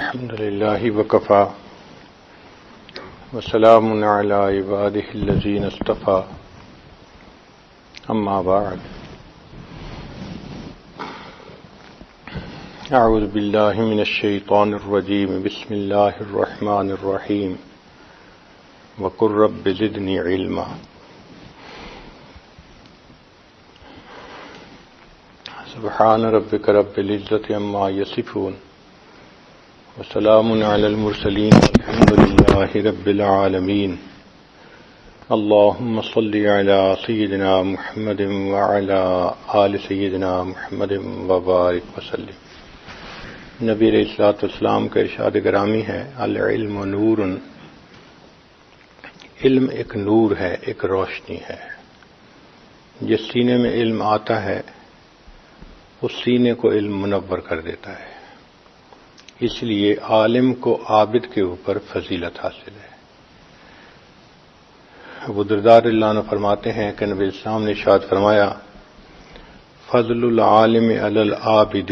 الحمد لله وكفى وسلام على عباده الذين اصطفى أما بعد أعوذ بالله من الشيطان الرجيم بسم الله الرحمن الرحيم وقل رب زدني علما سبحان ربك رب العزة عما يصفون وسلام على المرسلين والحمد لله رب العالمين اللهم صل على سيدنا محمد وعلى آل سيدنا محمد وبارك وسلم۔ نبی علیہ الصلوۃ والسلام کا ارشاد گرامی ہے، العلم نور، علم ایک نور ہے، ایک روشنی ہے۔ جس سینے میں علم آتا ہے اس سینے کو علم منور کر دیتا ہے، اس لیے عالم کو عابد کے اوپر فضیلت حاصل ہے۔ ابو درداء رضی اللہ عنہ فرماتے ہیں کہ نبی اسلام نے ارشاد فرمایا، فضل العالم علی العابد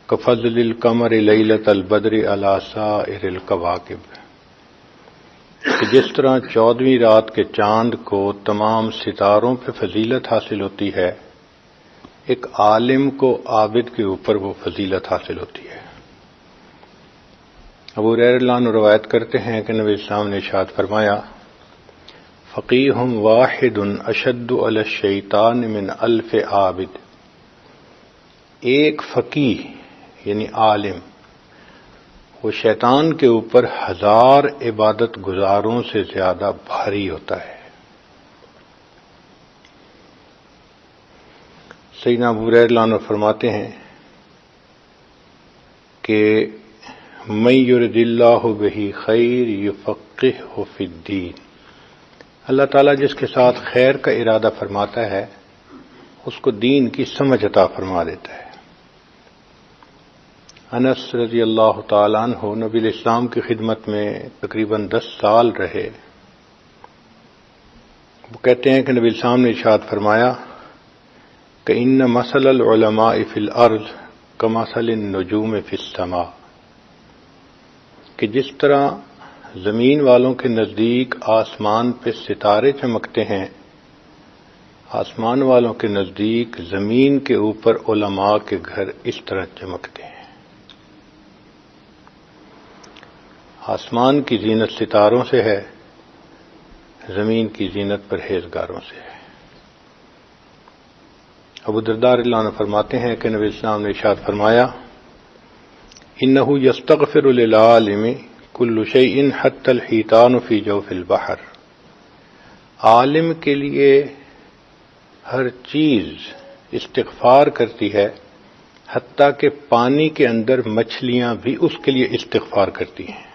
کفضل القمر لیلۃ البدر علی سائر الکواکب، کہ جس طرح 14ویں رات کے چاند کو تمام ستاروں پہ فضیلت حاصل ہوتی ہے، ایک عالم کو عابد کے اوپر وہ فضیلت حاصل ہوتی ہے۔ ابو ہریرہ رضی اللہ عنہ روایت کرتے ہیں کہ نبی اسلام نے ارشاد فرمایا، فقیہ واحد اشد علی الشیطان من 1000 عابد، ایک فقیہ یعنی عالم وہ شیطان کے اوپر 1000 عبادت گزاروں سے زیادہ بھاری ہوتا ہے۔ سیدنا ابو ہریرہ رضی اللہ عنہ فرماتے ہیں کہ من یرد اللہ بہ خیر یفقہہ فی الدین، اللہ تعالیٰ جس کے ساتھ خیر کا ارادہ فرماتا ہے اس کو دین کی سمجھ عطا فرما دیتا ہے۔ انس رضی اللہ تعالیٰ عنہ نبی علیہ السلام کی خدمت میں تقریباً 10 سال رہے۔ وہ کہتے ہیں کہ نبی علیہ السلام نے ارشاد فرمایا کہ ان مثل العلماء فی الارض کمثل النجوم فی السماء، کہ جس طرح زمین والوں کے نزدیک آسمان پہ ستارے چمکتے ہیں، آسمان والوں کے نزدیک زمین کے اوپر علماء کے گھر اس طرح چمکتے ہیں۔ آسمان کی زینت ستاروں سے ہے، زمین کی زینت پرہیزگاروں سے ہے۔ ابو درداء رضی اللہ عنہ فرماتے ہیں کہ نبی اسلام نے ارشاد فرمایا، انہ یستغفر للعالم کل شیء حتی الحیتان فی جوف البحر، عالم کے لیے ہر چیز استغفار کرتی ہے، حتیٰ کہ پانی کے اندر مچھلیاں بھی اس کے لیے استغفار کرتی ہیں۔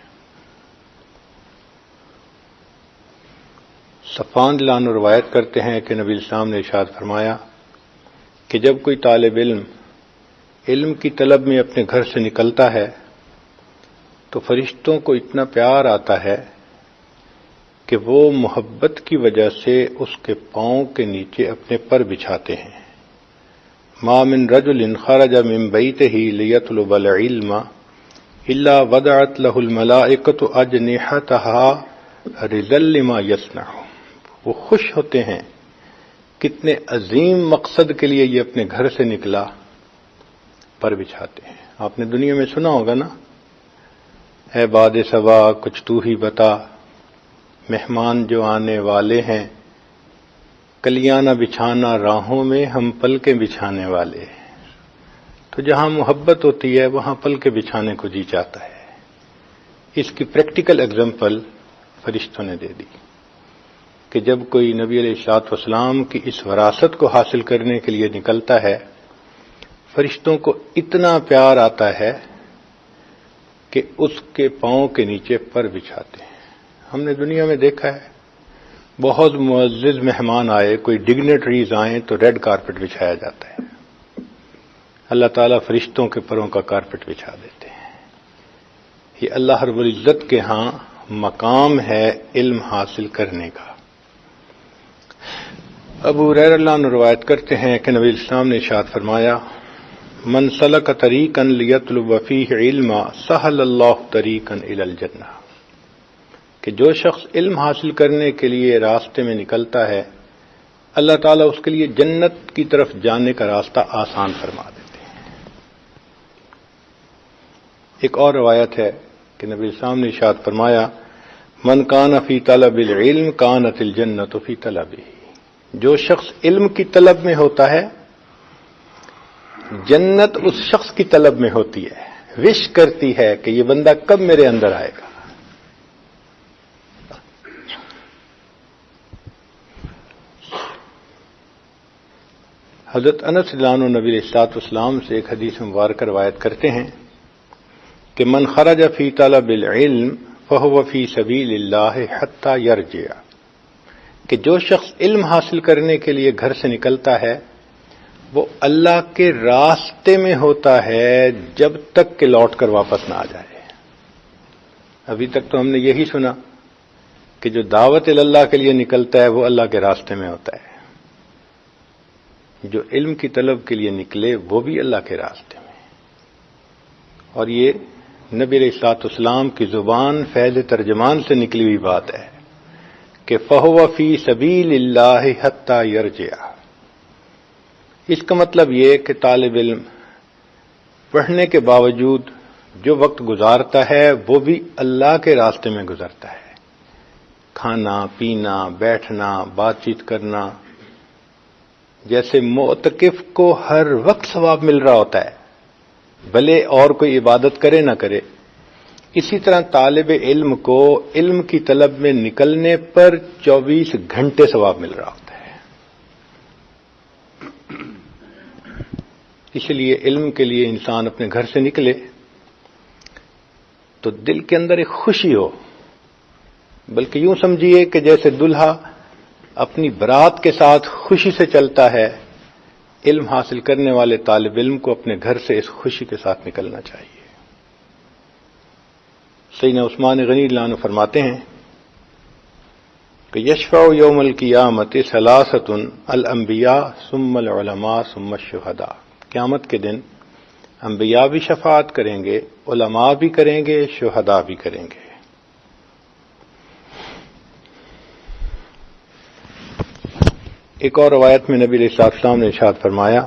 صفوان رضی اللہ عنہ روایت کرتے ہیں کہ نبی اسلام نے ارشاد فرمایا کہ جب کوئی طالب علم کی طلب میں اپنے گھر سے نکلتا ہے تو فرشتوں کو اتنا پیار آتا ہے کہ وہ محبت کی وجہ سے اس کے پاؤں کے نیچے اپنے پر بچھاتے ہیں۔ ما من رجل خرج من بیتہ لیطلب العلم الا وضعت له الملائکۃ اجنحتها رضا لما یصنع، وہ خوش ہوتے ہیں کتنے عظیم مقصد کے لیے یہ اپنے گھر سے نکلا، پر بچھاتے ہیں۔ آپ نے دنیا میں سنا ہوگا نا، اے باد صبا کچھ تو ہی بتا، مہمان جو آنے والے ہیں، کلیاں نہ بچھانا راہوں میں، ہم پلکیں بچھانے والے۔ تو جہاں محبت ہوتی ہے وہاں پلکیں بچھانے کو جی چاہتا ہے۔ اس کی پریکٹیکل اگزامپل فرشتوں نے دے دی کہ جب کوئی نبی علیہ الصلوۃ والسلام کی اس وراثت کو حاصل کرنے کے لیے نکلتا ہے، فرشتوں کو اتنا پیار آتا ہے کہ اس کے پاؤں کے نیچے پر بچھاتے ہیں۔ ہم نے دنیا میں دیکھا ہے، بہت معزز مہمان آئے، کوئی ڈگنیٹریز آئیں تو ریڈ کارپٹ بچھایا جاتا ہے۔ اللہ تعالیٰ فرشتوں کے پروں کا کارپٹ بچھا دیتے ہیں۔ یہ اللہ رب العزت کے ہاں مقام ہے علم حاصل کرنے کا۔ ابو ہریرہ رضی اللہ عنہ روایت کرتے ہیں کہ نبی اسلام نے ارشاد فرمایا، من سلک طریقا لیطلب فیہ علما سہل اللہ طریقا الی الجنہ، کہ جو شخص علم حاصل کرنے کے لیے راستے میں نکلتا ہے اللہ تعالیٰ اس کے لیے جنت کی طرف جانے کا راستہ آسان فرما دیتے ہیں۔ ایک اور روایت ہے کہ نبی السلام نے ارشاد فرمایا من کان فی طلب العلم کانت الجنت فی طلبہ، جو شخص علم کی طلب میں ہوتا ہے جنت اس شخص کی طلب میں ہوتی ہے، وش کرتی ہے کہ یہ بندہ کب میرے اندر آئے گا۔ حضرت انس رضی اللہ عنہ نبی علیہ الصلوۃ والسلام سے ایک حدیث مبارکہ روایت کرتے ہیں کہ من خرج فی طلب العلم فهو فی سبیل اللہ حتی یرجع، کہ جو شخص علم حاصل کرنے کے لیے گھر سے نکلتا ہے وہ اللہ کے راستے میں ہوتا ہے جب تک کہ لوٹ کر واپس نہ آ جائے۔ ابھی تک تو ہم نے یہی سنا کہ جو دعوت اللہ کے لیے نکلتا ہے وہ اللہ کے راستے میں ہوتا ہے، جو علم کی طلب کے لیے نکلے وہ بھی اللہ کے راستے میں۔ اور یہ نبی علیہ الصلوۃ والسلام کی زبان فیض ترجمان سے نکلی ہوئی بات ہے کہ فَهُوَ فِي سَبِيلِ اللَّهِ حَتَّى يَرْجِعَ۔ اس کا مطلب یہ کہ طالب علم پڑھنے کے باوجود جو وقت گزارتا ہے وہ بھی اللہ کے راستے میں گزرتا ہے، کھانا پینا بیٹھنا بات چیت کرنا، جیسے معتکف کو ہر وقت ثواب مل رہا ہوتا ہے بھلے اور کوئی عبادت کرے نہ کرے، اسی طرح طالب علم کو علم کی طلب میں نکلنے پر 24 گھنٹے ثواب مل رہا ہوتا ہے۔ اس لیے علم کے لیے انسان اپنے گھر سے نکلے تو دل کے اندر ایک خوشی ہو، بلکہ یوں سمجھیے کہ جیسے دلہا اپنی برات کے ساتھ خوشی سے چلتا ہے، علم حاصل کرنے والے طالب علم کو اپنے گھر سے اس خوشی کے ساتھ نکلنا چاہیے۔ سیدنا عثمان غنی اللہ عنہ فرماتے ہیں کہ یشفع یوم القیامت ثلاثۃ الانبیاء ثم العلماء ثم الشہداء، قیامت کے دن انبیاء بھی شفاعت کریں گے، علماء بھی کریں گے، شہداء بھی کریں گے۔ ایک اور روایت میں نبی علیہ الصلوۃ والسلام نے ارشاد فرمایا،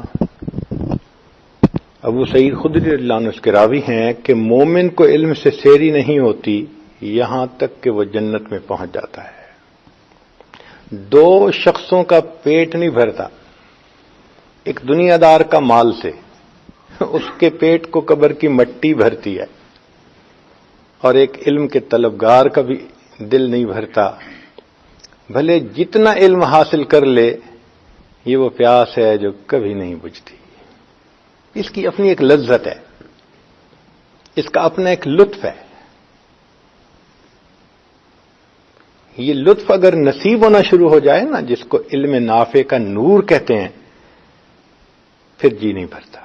ابو سعید خدری رضی اللہ عنہ اس کے راوی ہیں کہ مومن کو علم سے سیری نہیں ہوتی یہاں تک کہ وہ جنت میں پہنچ جاتا ہے۔ دو شخصوں کا پیٹ نہیں بھرتا، ایک دنیا دار کا مال سے اس کے پیٹ کو قبر کی مٹی بھرتی ہے، اور ایک علم کے طلبگار کا بھی دل نہیں بھرتا، بھلے جتنا علم حاصل کر لے یہ وہ پیاس ہے جو کبھی نہیں بجھتی۔ اس کی اپنی ایک لذت ہے، اس کا اپنا ایک لطف ہے۔ یہ لطف اگر نصیب ہونا شروع ہو جائے نا، جس کو علم نافع کا نور کہتے ہیں، پھر جی نہیں بھرتا۔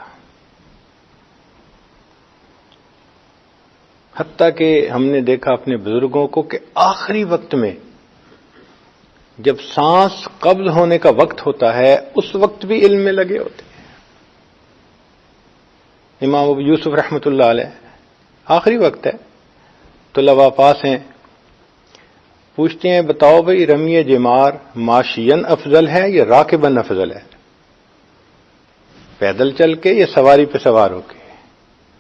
حتیٰ کہ ہم نے دیکھا اپنے بزرگوں کو کہ آخری وقت میں جب سانس قبض ہونے کا وقت ہوتا ہے اس وقت بھی علم میں لگے ہوتے ہیں۔ امام ابو یوسف رحمۃ اللہ علیہ، آخری وقت ہے، طلباء پاس ہیں، پوچھتے ہیں بتاؤ بھئی رمی جمار ماشین افضل ہے یا راکبن افضل ہے، پیدل چل کے یا سواری پہ سوار ہو کے؟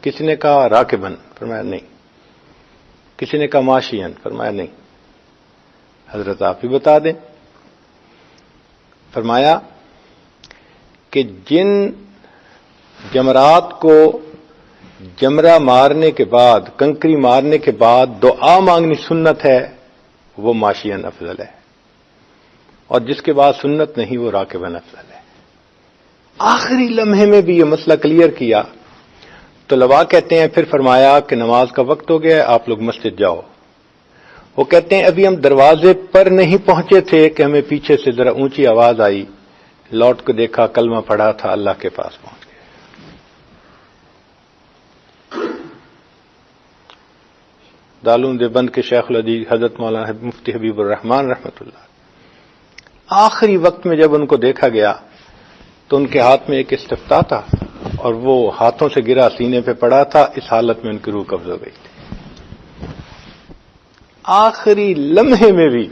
کسی نے کہا راکبن، فرمایا نہیں۔ کسی نے کہا ماشین، فرمایا نہیں۔ حضرت آپ ہی بتا دیں۔ فرمایا کہ جن جمرات کو جمرہ مارنے کے بعد، کنکری مارنے کے بعد دعا مانگنی سنت ہے وہ ماشین افضل ہے، اور جس کے بعد سنت نہیں وہ راکبن افضل ہے۔ آخری لمحے میں بھی یہ مسئلہ کلیئر کیا تو طلباء کہتے ہیں پھر فرمایا کہ نماز کا وقت ہو گیا ہے، آپ لوگ مسجد جاؤ۔ وہ کہتے ہیں ابھی ہم دروازے پر نہیں پہنچے تھے کہ ہمیں پیچھے سے ذرا اونچی آواز آئی، لوٹ کو دیکھا کلمہ پڑھا تھا، اللہ کے پاس پہنچ گئے۔ دارالعلوم دیوبند کے شیخ الحدیث حضرت مولانا مفتی حبیب الرحمان رحمۃ اللہ، آخری وقت میں جب ان کو دیکھا گیا تو ان کے ہاتھ میں ایک استفتاح تھا اور وہ ہاتھوں سے گرا سینے پہ پڑا تھا، اس حالت میں ان کی روح قبض ہو گئی تھی۔ آخری لمحے میں بھی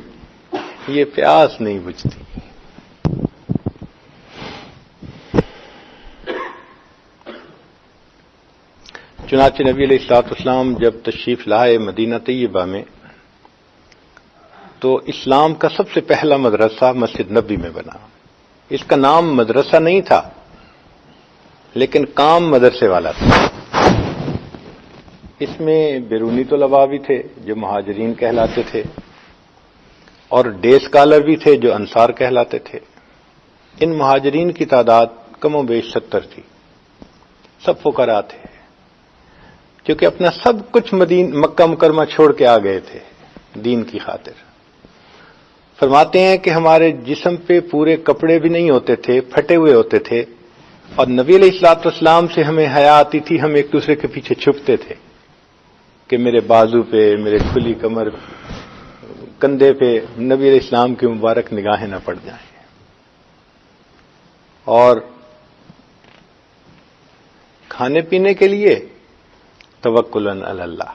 یہ پیاس نہیں بجھتی۔ چنانچہ نبی علیہ الصلوۃ والسلام جب تشریف لائے مدینہ طیبہ میں تو اسلام کا سب سے پہلا مدرسہ مسجد نبوی میں بنا۔ اس کا نام مدرسہ نہیں تھا، لیکن کام مدرسے والا تھا۔ اس میں بیرونی طلباء بھی تھے جو مہاجرین کہلاتے تھے، اور ڈے اسکالر بھی تھے جو انصار کہلاتے تھے۔ ان مہاجرین کی تعداد کم و بیش 70 تھی، سب فقراء تھے، کیونکہ اپنا سب کچھ مکہ مکرمہ چھوڑ کے آ گئے تھے دین کی خاطر۔ فرماتے ہیں کہ ہمارے جسم پہ پورے کپڑے بھی نہیں ہوتے تھے، پھٹے ہوئے ہوتے تھے، اور نبی علیہ الصلوۃ والسلام سے ہمیں حیا آتی تھی، ہم ایک دوسرے کے پیچھے چھپتے تھے کہ میرے بازو پہ، میرے کھلی کمر، کندھے پہ نبی علیہ السلام کی مبارک نگاہیں نہ پڑ جائیں۔ اور کھانے پینے کے لیے توکلاً علی اللہ،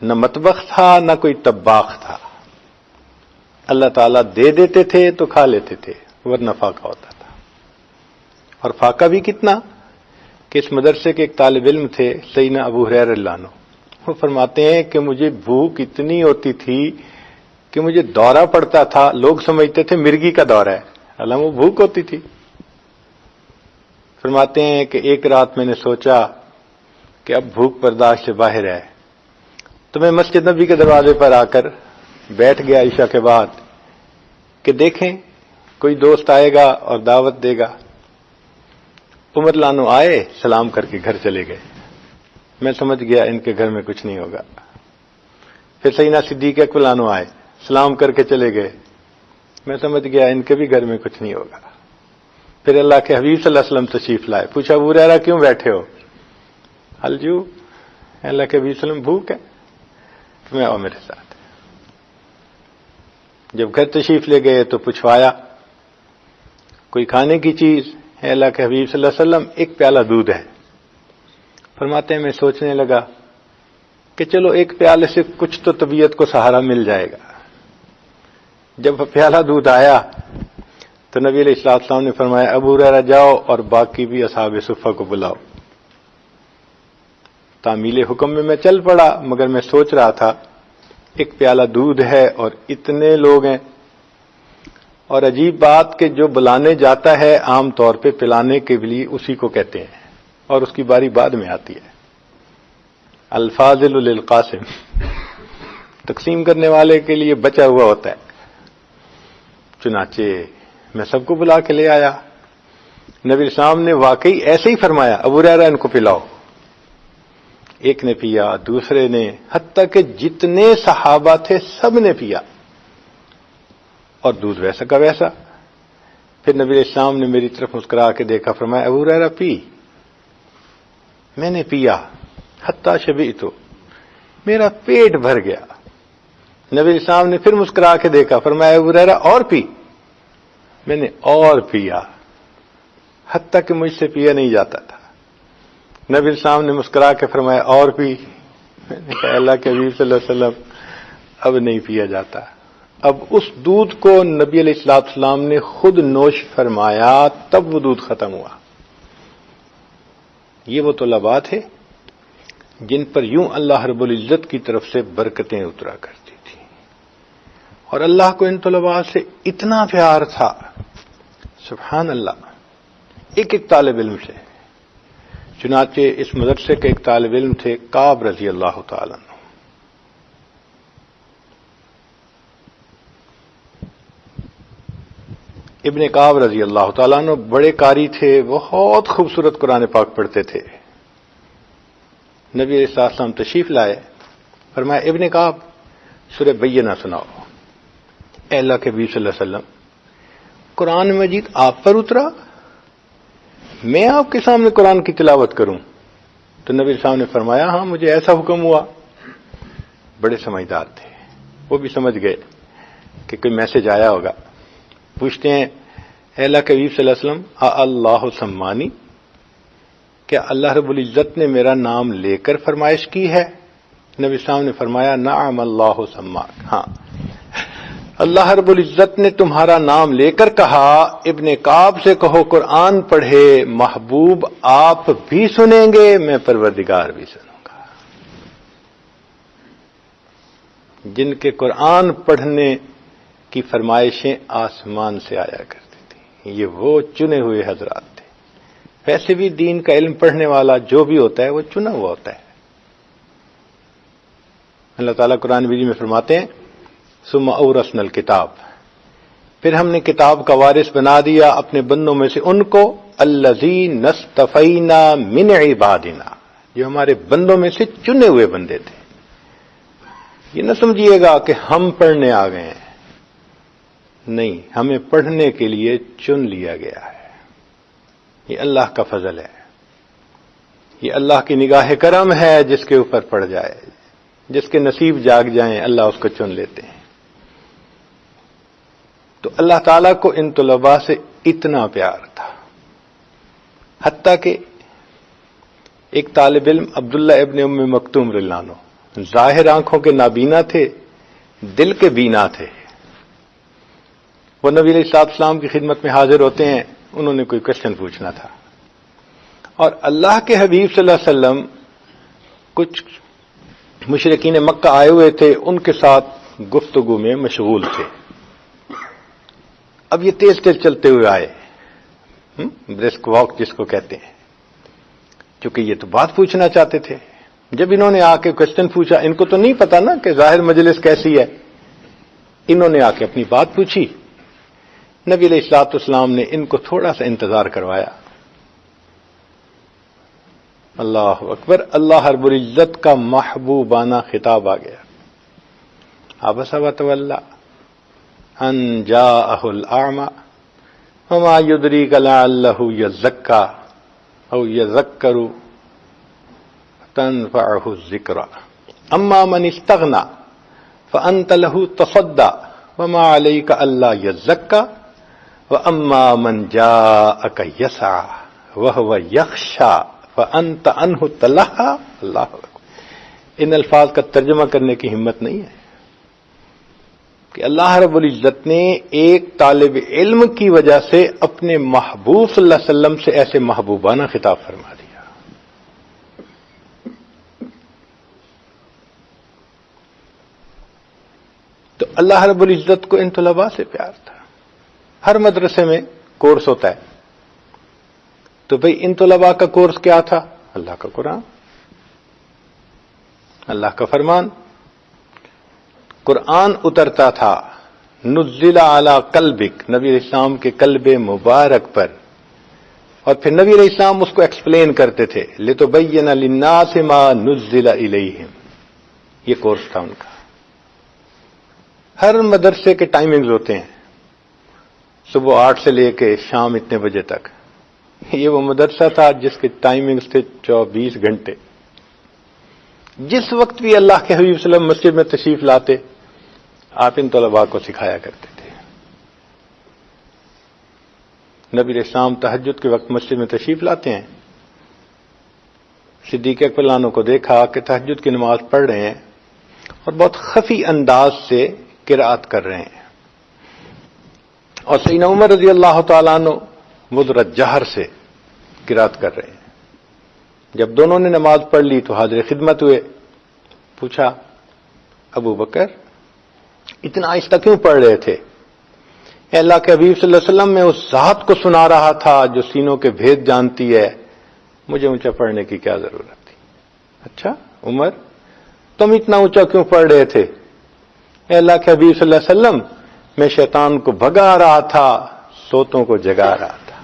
نہ مطبخ تھا نہ کوئی طباخ تھا، اللہ تعالیٰ دے دیتے تھے تو کھا لیتے تھے، ورنہ فاقہ ہوتا تھا۔ اور فاقہ بھی کتنا کہ اس مدرسے کے ایک طالب علم تھے سیدنا ابو ہریرہ رضی اللہ عنہ، وہ فرماتے ہیں کہ مجھے بھوک اتنی ہوتی تھی کہ مجھے دورہ پڑتا تھا، لوگ سمجھتے تھے مرگی کا دورہ ہے، حالانکہ وہ بھوک ہوتی تھی۔ فرماتے ہیں کہ ایک رات میں نے سوچا کہ اب بھوک برداشت سے باہر ہے، تو میں مسجد نبی کے دروازے پر آ کر بیٹھ گیا عشاء کے بعد کہ دیکھیں کوئی دوست آئے گا اور دعوت دے گا۔ عمر لانو آئے، سلام کر کے گھر چلے گئے۔ میں سمجھ گیا ان کے گھر میں کچھ نہیں ہوگا۔ پھر سیدنا صدیق اکبر لانو آئے، سلام کر کے چلے گئے۔ میں سمجھ گیا ان کے بھی گھر میں کچھ نہیں ہوگا۔ پھر اللہ کے حبیب صلی اللہ علیہ وسلم تشریف لائے، پوچھا ابو ہریرہ کیوں بیٹھے ہو؟ الجو، اللہ کے حبیب صلی اللہ علیہ وسلم بھوک ہے، تمہیں آؤ میرے ساتھ۔ جب گھر تشریف لے گئے تو پوچھوایا کوئی کھانے کی چیز ہے؟ اللہ کے حبیب صلی اللہ علیہ وسلم ایک پیالہ دودھ ہے۔ فرماتے ہیں میں سوچنے لگا کہ چلو ایک پیالے سے کچھ تو طبیعت کو سہارا مل جائے گا۔ جب پیالہ دودھ آیا تو نبی علیہ الصلوۃ والسلام نے فرمایا ابو ہریرہ جاؤ اور باقی بھی اصحاب صفہ کو بلاؤ۔ تعمیل حکم میں چل پڑا، مگر میں سوچ رہا تھا ایک پیالہ دودھ ہے اور اتنے لوگ ہیں، اور عجیب بات کہ جو بلانے جاتا ہے عام طور پہ پلانے کے لیے اسی کو کہتے ہیں، اور اس کی باری بعد میں آتی ہے۔ الفاضل للقاسم، تقسیم کرنے والے کے لیے بچا ہوا ہوتا ہے۔ چنانچہ میں سب کو بلا کے لے آیا۔ نبی السلام نے واقعی ایسے ہی فرمایا ابو ہریرہ ان کو پلاؤ۔ ایک نے پیا، دوسرے نے، حتیٰ کہ جتنے صحابہ تھے سب نے پیا، اور دودھ ویسا کا ویسا۔ پھر نبی علیہ السلام نے میری طرف مسکرا کے دیکھا، فرمایا ابو ہریرہ پی۔ میں نے پیا، حتیٰ شبعت، میرا پیٹ بھر گیا۔ نبی علیہ السلام نے پھر مسکرا کے دیکھا، فرمایا ابو ہریرہ اور پی۔ میں نے اور پیا، حتیٰ کہ مجھ سے پیا نہیں جاتا تھا۔ نبی السلام نے مسکرا کے فرمایا اور پی۔ میں نے کہا اللہ کے حبیب صلی اللہ علیہ وسلم اب نہیں پیا جاتا۔ اب اس دودھ کو نبی علیہ الصلوۃ والسلام نے خود نوش فرمایا، تب وہ دودھ ختم ہوا۔ یہ وہ طلباء تھے جن پر یوں اللہ رب العزت کی طرف سے برکتیں اترا کرتی تھی، اور اللہ کو ان طلباء سے اتنا پیار تھا، سبحان اللہ، ایک ایک طالب علم سے۔ چنانچہ اس مدرسے کے ایک طالب علم تھے کعب رضی اللہ تعالیٰ عنہ۔ ابن کعب رضی اللہ تعالیٰ عنہ بڑے قاری تھے، بہت خوبصورت قرآن پاک پڑھتے تھے۔ نبی علیہ السلام تشریف لائے، فرمایا ابن کعب سورہ بینہ سناؤ۔ اے اللہ کے نبی صلی اللہ علیہ وسلم، قرآن مجید آپ پر اترا، میں آپ کے سامنے قرآن کی تلاوت کروں؟ تو نبی صاحب نے فرمایا ہاں مجھے ایسا حکم ہوا۔ بڑے سمجھدار تھے، وہ بھی سمجھ گئے کہ کوئی میسج آیا ہوگا۔ پوچھتے ہیں اے اللہ کے حبیب صلی اللہ علیہ وسلم اللہ سمانی، کیا اللہ رب العزت نے میرا نام لے کر فرمائش کی ہے؟ نبی صاحب نے فرمایا نعم اللہ سماک، ہاں اللہ رب العزت نے تمہارا نام لے کر کہا ابن کعب سے کہو قرآن پڑھے، محبوب آپ بھی سنیں گے، میں پروردگار بھی سنوں گا۔ جن کے قرآن پڑھنے کی فرمائشیں آسمان سے آیا کرتی تھیں، یہ وہ چنے ہوئے حضرات تھے۔ ویسے بھی دین کا علم پڑھنے والا جو بھی ہوتا ہے وہ چنا ہوا ہوتا ہے۔ اللہ تعالیٰ قرآن مجید میں فرماتے ہیں ثم اورثنا الکتاب، پھر ہم نے کتاب کا وارث بنا دیا اپنے بندوں میں سے ان کو، الذین اصطفینا من عبادنا، جو ہمارے بندوں میں سے چنے ہوئے بندے تھے۔ یہ نہ سمجھیے گا کہ ہم پڑھنے آ گئے ہیں، نہیں، ہمیں پڑھنے کے لیے چن لیا گیا ہے۔ یہ اللہ کا فضل ہے، یہ اللہ کی نگاہ کرم ہے، جس کے اوپر پڑ جائے، جس کے نصیب جاگ جائیں اللہ اس کو چن لیتے ہیں۔ تو اللہ تعالیٰ کو ان طلباء سے اتنا پیار تھا، حتیٰ کہ ایک طالب علم عبداللہ ابن ام مکتوم رضی اللہ عنہ ظاہر آنکھوں کے نابینا تھے، دل کے بینا تھے۔ وہ نبی علیہ السلام کی خدمت میں حاضر ہوتے ہیں، انہوں نے کوئی کوشچن پوچھنا تھا، اور اللہ کے حبیب صلی اللہ علیہ وسلم کچھ مشرکین مکہ آئے ہوئے تھے، ان کے ساتھ گفتگو میں مشغول تھے۔ اب یہ تیز تیز چلتے ہوئے آئے، برسک واک جس کو کہتے ہیں، چونکہ یہ تو بات پوچھنا چاہتے تھے۔ جب انہوں نے آ کے کوشچن پوچھا، ان کو تو نہیں پتا نا کہ ظاہر مجلس کیسی ہے، انہوں نے آ کے اپنی بات پوچھی۔ نبی علیہ الصلوۃ والسلام نے ان کو تھوڑا سا انتظار کروایا۔ اللہ اکبر، اللہ رب العزت کا محبوبانہ خطاب آ گیا، عبس وتولی ان جاءہ الاعمی وما یدریک لعلہ یزکی او یذکر تنفعہ الذکری اما من استغنی فانت لہ تصدی وما علیک الا یزکی واما من جاءک یسعی وہو یخشی فانت عنہ تلہی۔ اللہ اکبر، ان الفاظ کا ترجمہ کرنے کی ہمت نہیں ہے کہ اللہ رب العزت نے ایک طالب علم کی وجہ سے اپنے محبوب صلی اللہ علیہ وسلم سے ایسے محبوبانہ خطاب فرما دیا۔ تو اللہ رب العزت کو ان طلباء سے پیار تھا۔ ہر مدرسے میں کورس ہوتا ہے، تو بھئی ان طلباء کا کورس کیا تھا؟ اللہ کا قرآن، اللہ کا فرمان، قرآن اترتا تھا، نزل علی قلبک، نبی علیہ السلام کے قلب مبارک پر، اور پھر نبی علیہ السلام اس کو ایکسپلین کرتے تھے، لتبین للناس ما نزل الیہم، یہ کورس تھا ان کا۔ ہر مدرسے کے ٹائمنگز ہوتے ہیں، صبح 8 سے لے کے شام اتنے بجے تک۔ یہ وہ مدرسہ تھا جس کے ٹائمنگز تھے 24 گھنٹے۔ جس وقت بھی اللہ کے حبیب صلی اللہ علیہ وسلم مسجد میں تشریف لاتے، آپ ان طلباء کو سکھایا کرتے تھے۔ نبی علیہ السلام تہجد کے وقت مسجد میں تشریف لاتے ہیں، صدیق اکبر عنہ کو دیکھا کہ تہجد کی نماز پڑھ رہے ہیں اور بہت خفی انداز سے قرات کر رہے ہیں، اور سیدنا عمر رضی اللہ تعالیٰ عنہ مدرج جہر سے قرات کر رہے ہیں۔ جب دونوں نے نماز پڑھ لی تو حاضر خدمت ہوئے، پوچھا ابو بکر اتنا آہستہ کیوں پڑھ رہے تھے؟ اے اللہ کے حبیب صلی اللہ علیہ وسلم، میں اس ذات کو سنا رہا تھا جو سینوں کے بھید جانتی ہے، مجھے اونچا پڑھنے کی کیا ضرورت تھی؟ اچھا عمر، تم اتنا اونچا کیوں پڑھ رہے تھے؟ اے اللہ کے حبیب صلی اللہ علیہ وسلم، میں شیطان کو بھگا رہا تھا، سوتوں کو جگا رہا تھا۔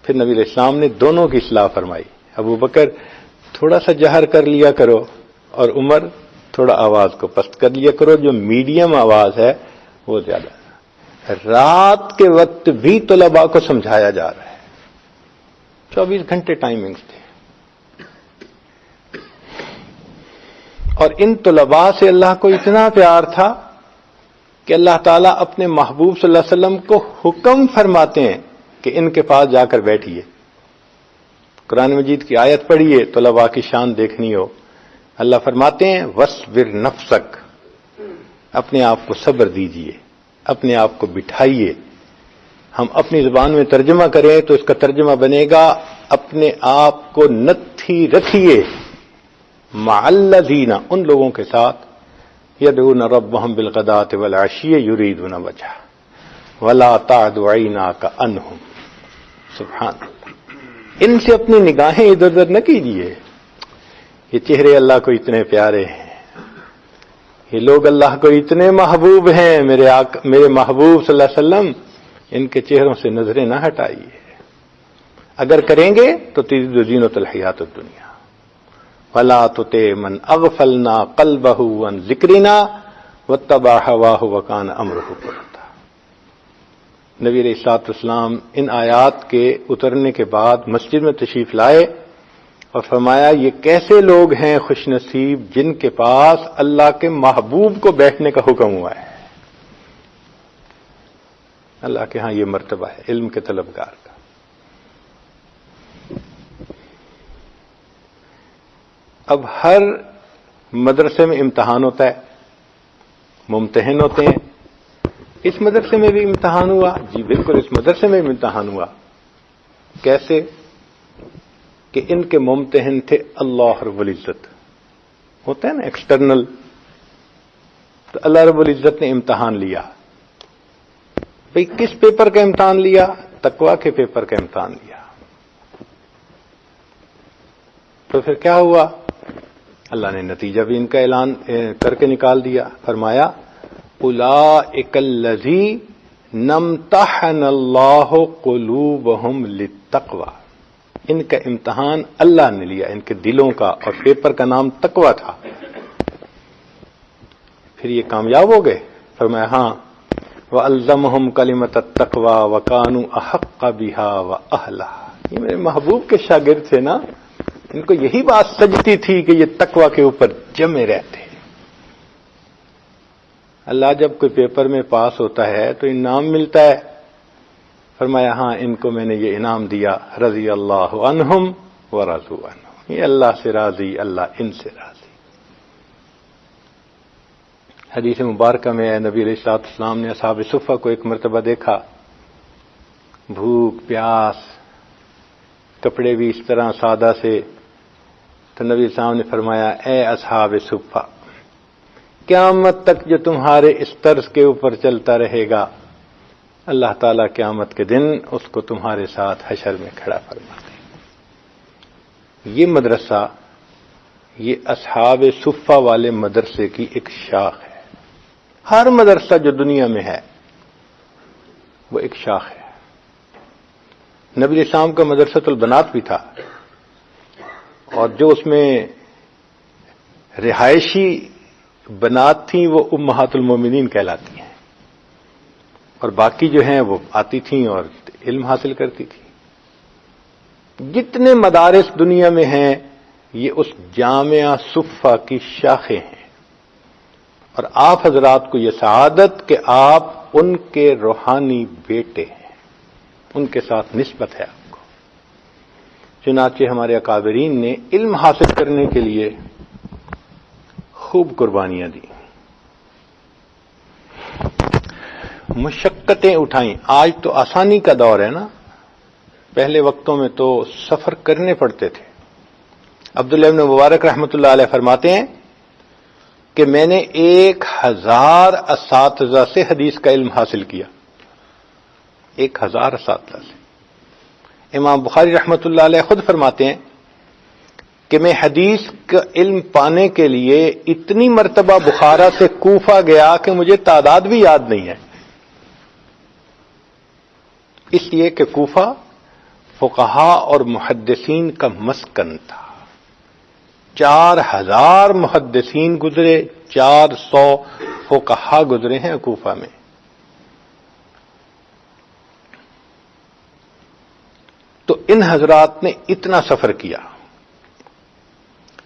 پھر نبی علیہ السلام نے دونوں کی اصلاح فرمائی، ابو بکر تھوڑا سا جہر کر لیا کرو، اور عمر تھوڑا آواز کو پست کر لیا کرو، جو میڈیم آواز ہے وہ زیادہ۔ رات کے وقت بھی طلباء کو سمجھایا جا رہا ہے، 24 گھنٹے ٹائمنگز تھے۔ اور ان طلباء سے اللہ کو اتنا پیار تھا کہ اللہ تعالیٰ اپنے محبوب صلی اللہ علیہ وسلم کو حکم فرماتے ہیں کہ ان کے پاس جا کر بیٹھیے، قرآن مجید کی آیت پڑھیے طلباء کی شان دیکھنی ہو، اللہ فرماتے ہیں وَاصْبِرْ نَفْسَكَ، اپنے آپ کو صبر دیجئے، اپنے آپ کو بٹھائیے۔ ہم اپنی زبان میں ترجمہ کریں تو اس کا ترجمہ بنے گا اپنے آپ کو نتھی رکھیے مع الذین، ان لوگوں کے ساتھ یدعون ربهم بالغداۃ والعشی یریدون وجہہ ولا تعد عیناک عنہم۔ سبحان اللہ، ان سے اپنی نگاہیں ادھر ادھر نہ کیجیے۔ یہ چہرے اللہ کو اتنے پیارے ہیں، یہ لوگ اللہ کو اتنے محبوب ہیں، میرے محبوب صلی اللہ علیہ وسلم، ان کے چہروں سے نظریں نہ ہٹائیے۔ اگر کریں گے تو تزيد زینۃ الحیات الدنیا۔ ولا تطع من اغفلنا قلبه عن ذکرنا واتبع هواه وكان امره فرطا۔ نبی علیہ الصلوۃ والسلام ان آیات کے اترنے کے بعد مسجد میں تشریف لائے اور فرمایا یہ کیسے لوگ ہیں خوش نصیب جن کے پاس اللہ کے محبوب کو بیٹھنے کا حکم ہوا ہے۔ اللہ کے ہاں یہ مرتبہ ہے علم کے طلبگار کا۔ اب ہر مدرسے میں امتحان ہوتا ہے، ممتحن ہوتے ہیں۔ اس مدرسے میں بھی امتحان ہوا، جی بالکل اس مدرسے میں بھی امتحان ہوا۔ کیسے؟ کہ ان کے ممتحن تھے اللہ رب العزت، ہوتا ہے نا ایکسٹرنل، تو اللہ رب العزت نے امتحان لیا۔ بھئی کس پیپر کا امتحان لیا؟ تقویٰ کے پیپر کا امتحان لیا۔ تو پھر کیا ہوا؟ اللہ نے نتیجہ بھی ان کا اعلان کر کے نکال دیا، فرمایا اولئک الذین امتحن اللہ قلوبہم للتقوی، ان کا امتحان اللہ نے لیا، ان کے دلوں کا، اور پیپر کا نام تقوی تھا۔ پھر یہ کامیاب ہو گئے؟ فرمایا ہاں، وَأَلْزَمَهُمْ كَلِمَةَ التَّقْوَى وَكَانُوا أَحَقَّ بِهَا وَأَهْلَهَا۔ یہ میرے محبوب کے شاگرد تھے نا، ان کو یہی بات سجتی تھی کہ یہ تقوی کے اوپر جمے رہتے۔ اللہ جب کوئی پیپر میں پاس ہوتا ہے تو انعام ملتا ہے، فرمایا ہاں ان کو میں نے یہ انعام دیا، رضی اللہ عنہم ورضوا عنہ، یہ اللہ سے راضی، اللہ ان سے راضی۔ حدیث مبارکہ میں نبی علیہ الصلوۃ والسلام نے اصحاب صفہ کو ایک مرتبہ دیکھا، بھوک پیاس، کپڑے بھی اس طرح سادہ سے، تو نبی صاحب نے فرمایا اے اصحاب صفہ، قیامت تک جو تمہارے اس طرز کے اوپر چلتا رہے گا، اللہ تعالیٰ قیامت کے دن اس کو تمہارے ساتھ حشر میں کھڑا فرما دے۔ یہ مدرسہ، یہ اصحاب صفہ والے مدرسے کی ایک شاخ ہے۔ ہر مدرسہ جو دنیا میں ہے وہ ایک شاخ ہے۔ نبی علیہ السلام کا مدرسۃ البنات بھی تھا، اور جو اس میں رہائشی بنات تھیں وہ امہات المومنین کہلاتی ہیں، اور باقی جو ہیں وہ آتی تھیں اور علم حاصل کرتی تھیں۔ جتنے مدارس دنیا میں ہیں یہ اس جامعہ صفہ کی شاخیں ہیں، اور آپ حضرات کو یہ سعادت کہ آپ ان کے روحانی بیٹے ہیں، ان کے ساتھ نسبت ہے آپ کو۔ چنانچہ ہمارے اکابرین نے علم حاصل کرنے کے لیے خوب قربانیاں دی، مشقتیں اٹھائیں۔ آج تو آسانی کا دور ہے نا، پہلے وقتوں میں تو سفر کرنے پڑتے تھے۔ عبداللہ ابن مبارک رحمۃ اللہ علیہ فرماتے ہیں کہ میں نے 1000 اساتذہ سے حدیث کا علم حاصل کیا، 1000 اساتذہ سے۔ امام بخاری رحمۃ اللہ علیہ خود فرماتے ہیں کہ میں حدیث کا علم پانے کے لیے اتنی مرتبہ بخارا سے کوفہ گیا کہ مجھے تعداد بھی یاد نہیں ہے، اس لیے کہ کوفہ فقہا اور محدثین کا مسکن تھا۔ 4000 محدثین گزرے، 400 فقہا گزرے ہیں کوفہ میں۔ تو ان حضرات نے اتنا سفر کیا،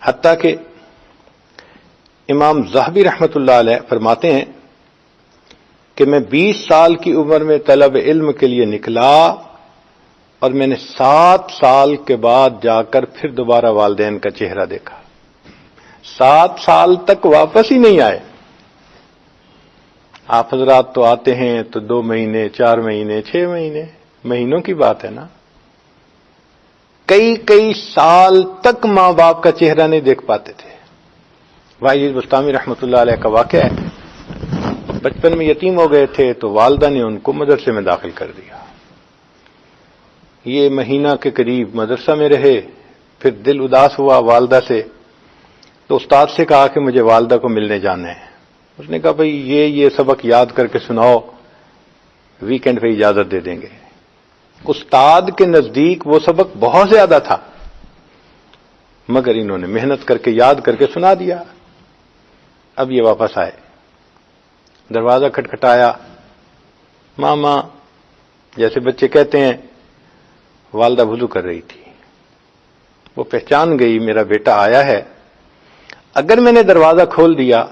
حتیٰ کہ امام ذہبی رحمۃ اللہ علیہ فرماتے ہیں کہ میں 20 سال کی عمر میں طلب علم کے لیے نکلا اور میں نے 7 سال کے بعد جا کر پھر دوبارہ والدین کا چہرہ دیکھا. 7 سال تک واپس ہی نہیں آئے. آپ حضرات تو آتے ہیں تو 2 مہینے 4 مہینے 6 مہینے، مہینوں کی بات ہے نا. کئی سال تک ماں باپ کا چہرہ نہیں دیکھ پاتے تھے. واجد بستامی رحمۃ اللہ علیہ کا واقعہ ہے. بچپن میں یتیم ہو گئے تھے تو والدہ نے ان کو مدرسے میں داخل کر دیا. یہ مہینہ کے قریب مدرسہ میں رہے، پھر دل اداس ہوا والدہ سے، تو استاد سے کہا کہ مجھے والدہ کو ملنے جانا ہے. اس نے کہا بھئی یہ سبق یاد کر کے سناؤ، ویکینڈ پہ اجازت دے دیں گے. استاد کے نزدیک وہ سبق بہت زیادہ تھا، مگر انہوں نے محنت کر کے یاد کر کے سنا دیا. اب یہ واپس آئے، دروازہ کھٹکھٹایا، ماما جیسے بچے کہتے ہیں. والدہ وضو کر رہی تھی. وہ پہچان گئی میرا بیٹا آیا ہے. اگر میں نے دروازہ کھول دیا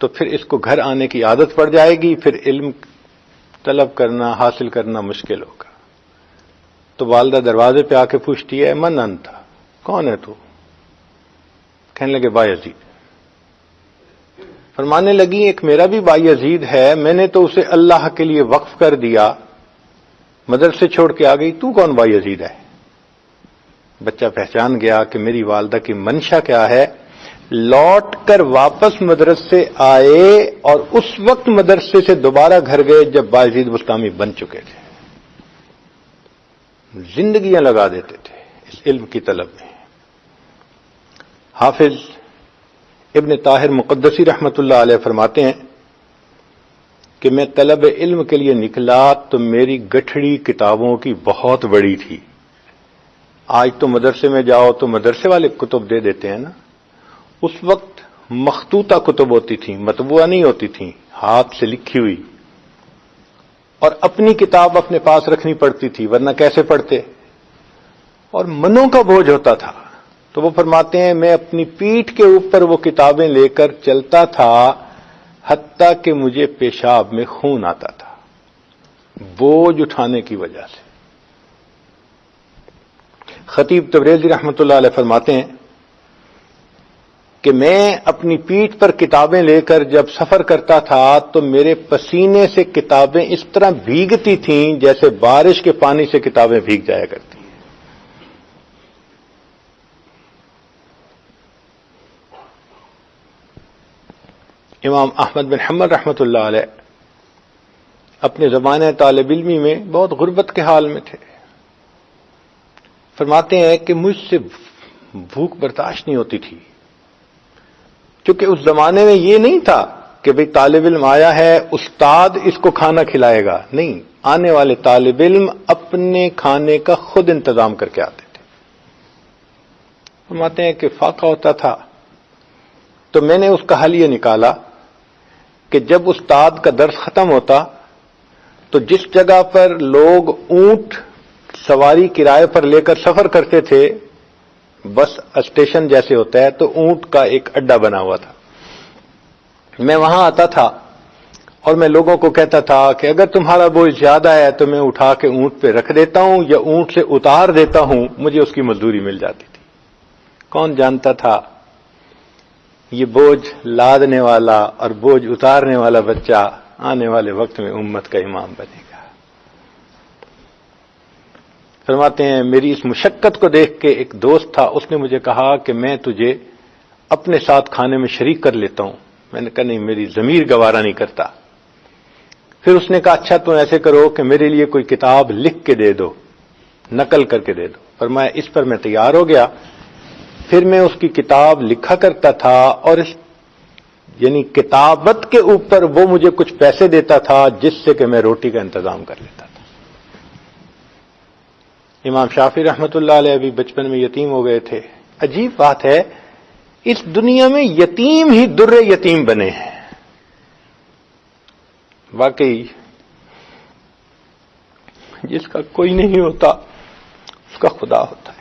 تو پھر اس کو گھر آنے کی عادت پڑ جائے گی، پھر علم طلب کرنا حاصل کرنا مشکل ہوگا. تو والدہ دروازے پہ آ کے پوچھتی ہے من انت، کون ہے تو؟ کہنے لگے با یزید. فرمانے لگی ایک میرا بھی با یزید ہے، میں نے تو اسے اللہ کے لیے وقف کر دیا، مدرسے چھوڑ کے آ گئی، تو کون با یزید ہے؟ بچہ پہچان گیا کہ میری والدہ کی منشا کیا ہے. لوٹ کر واپس مدرسے آئے اور اس وقت مدرسے سے دوبارہ گھر گئے جب با یزید بستامی بن چکے تھے. زندگیاں لگا دیتے تھے اس علم کی طلب میں. حافظ ابن طاہر مقدسی رحمۃ اللہ علیہ فرماتے ہیں کہ میں طلب علم کے لیے نکلا تو میری گٹھڑی کتابوں کی بہت بڑی تھی. آج تو مدرسے میں جاؤ تو مدرسے والے کتب دے دیتے ہیں نا. اس وقت مخطوطہ کتب ہوتی تھیں، مطبوعہ نہیں ہوتی تھیں، ہاتھ سے لکھی ہوئی، اور اپنی کتاب اپنے پاس رکھنی پڑتی تھی ورنہ کیسے پڑھتے. اور منوں کا بوجھ ہوتا تھا. تو وہ فرماتے ہیں میں اپنی پیٹھ کے اوپر وہ کتابیں لے کر چلتا تھا حتیٰ کہ مجھے پیشاب میں خون آتا تھا بوجھ اٹھانے کی وجہ سے. خطیب تبریزی رحمۃ اللہ علیہ فرماتے ہیں کہ میں اپنی پیٹھ پر کتابیں لے کر جب سفر کرتا تھا تو میرے پسینے سے کتابیں اس طرح بھیگتی تھیں جیسے بارش کے پانی سے کتابیں بھیگ جایا کرتی. امام احمد بن حنبل رحمۃ اللہ علیہ اپنے زمانے طالب علمی میں بہت غربت کے حال میں تھے. فرماتے ہیں کہ مجھ سے بھوک برداشت نہیں ہوتی تھی، کیونکہ اس زمانے میں یہ نہیں تھا کہ بھئی طالب علم آیا ہے استاد اس کو کھانا کھلائے گا. نہیں، آنے والے طالب علم اپنے کھانے کا خود انتظام کر کے آتے تھے. فرماتے ہیں کہ فاقہ ہوتا تھا تو میں نے اس کا حل یہ نکالا کہ جب استاد کا درس ختم ہوتا تو جس جگہ پر لوگ اونٹ سواری کرائے پر لے کر سفر کرتے تھے، بس اسٹیشن جیسے ہوتا ہے، تو اونٹ کا ایک اڈا بنا ہوا تھا. میں وہاں آتا تھا اور میں لوگوں کو کہتا تھا کہ اگر تمہارا بوجھ زیادہ ہے تو میں اٹھا کے اونٹ پہ رکھ دیتا ہوں یا اونٹ سے اتار دیتا ہوں، مجھے اس کی مزدوری مل جاتی تھی. کون جانتا تھا یہ بوجھ لادنے والا اور بوجھ اتارنے والا بچہ آنے والے وقت میں امت کا امام بنے گا. فرماتے ہیں میری اس مشقت کو دیکھ کے ایک دوست تھا، اس نے مجھے کہا کہ میں تجھے اپنے ساتھ کھانے میں شریک کر لیتا ہوں. میں نے کہا نہیں، میری ضمیر گوارا نہیں کرتا. پھر اس نے کہا اچھا تو ایسے کرو کہ میرے لیے کوئی کتاب لکھ کے دے دو، نقل کر کے دے دو. فرمایا اس پر میں تیار ہو گیا. پھر میں اس کی کتاب لکھا کرتا تھا اور یعنی کتابت کے اوپر وہ مجھے کچھ پیسے دیتا تھا جس سے کہ میں روٹی کا انتظام کر لیتا تھا. امام شافعی رحمۃ اللہ علیہ ابھی بچپن میں یتیم ہو گئے تھے. عجیب بات ہے، اس دنیا میں یتیم ہی در یتیم بنے ہیں. واقعی جس کا کوئی نہیں ہوتا اس کا خدا ہوتا ہے.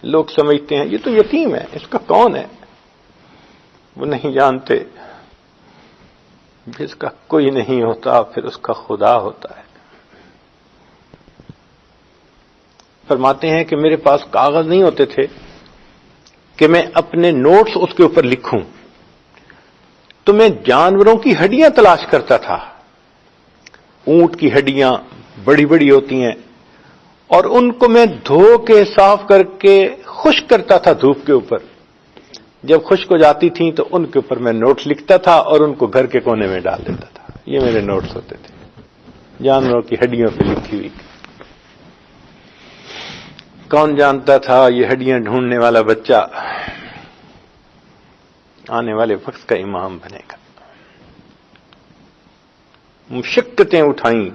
لوگ سمجھتے ہیں یہ تو یتیم ہے، اس کا کون ہے؟ وہ نہیں جانتے جس کا کوئی نہیں ہوتا پھر اس کا خدا ہوتا ہے. فرماتے ہیں کہ میرے پاس کاغذ نہیں ہوتے تھے کہ میں اپنے نوٹس اس کے اوپر لکھوں، تو میں جانوروں کی ہڈیاں تلاش کرتا تھا. اونٹ کی ہڈیاں بڑی بڑی ہوتی ہیں، اور ان کو میں دھو کے صاف کر کے خشک کرتا تھا دھوپ کے اوپر. جب خشک ہو جاتی تھیں تو ان کے اوپر میں نوٹس لکھتا تھا اور ان کو گھر کے کونے میں ڈال دیتا تھا. یہ میرے نوٹس ہوتے تھے جانوروں کی ہڈیوں پہ لکھی ہوئی. کون جانتا تھا یہ ہڈیاں ڈھونڈنے والا بچہ آنے والے وقت کا امام بنے گا. مشقتیں اٹھائیں.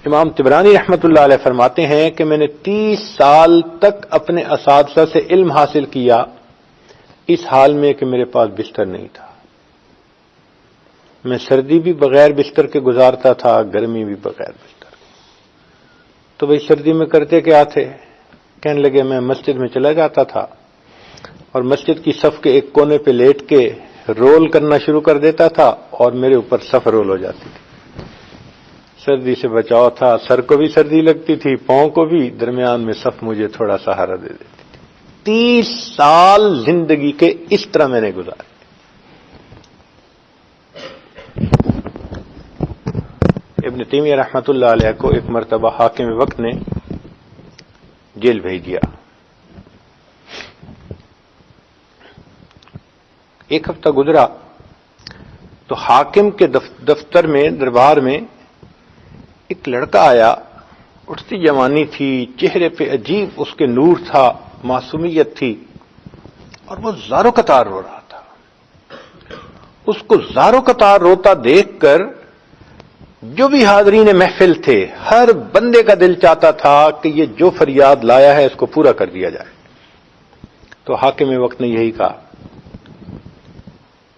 امام طبرانی رحمۃ اللہ علیہ فرماتے ہیں کہ میں نے 30 سال تک اپنے اساتذہ سے علم حاصل کیا اس حال میں کہ میرے پاس بستر نہیں تھا. میں سردی بھی بغیر بستر کے گزارتا تھا، گرمی بھی بغیر بستر. تو بھئی سردی میں کرتے کیا تھے؟ کہنے لگے میں مسجد میں چلا جاتا تھا اور مسجد کی صف کے ایک کونے پہ لیٹ کے رول کرنا شروع کر دیتا تھا اور میرے اوپر صف رول ہو جاتی تھی. سردی سے بچاؤ تھا، سر کو بھی سردی لگتی تھی، پاؤں کو بھی، درمیان میں صف مجھے تھوڑا سہارا دے دیتی تھی. 30 سال زندگی کے اس طرح میں نے گزارے. ابن تیمیہ رحمۃ اللہ علیہ کو ایک مرتبہ حاکم وقت نے جیل بھیج دیا. ایک ہفتہ گزرا تو حاکم کے دفتر میں، دربار میں ایک لڑکا آیا. اٹھتی جوانی تھی، چہرے پہ عجیب اس کے نور تھا، معصومیت تھی، اور وہ زارو قطار رو رہا تھا. اس کو زارو قطار روتا دیکھ کر جو بھی حاضرین محفل تھے، ہر بندے کا دل چاہتا تھا کہ یہ جو فریاد لایا ہے اس کو پورا کر دیا جائے. تو حاکم وقت نے یہی کہا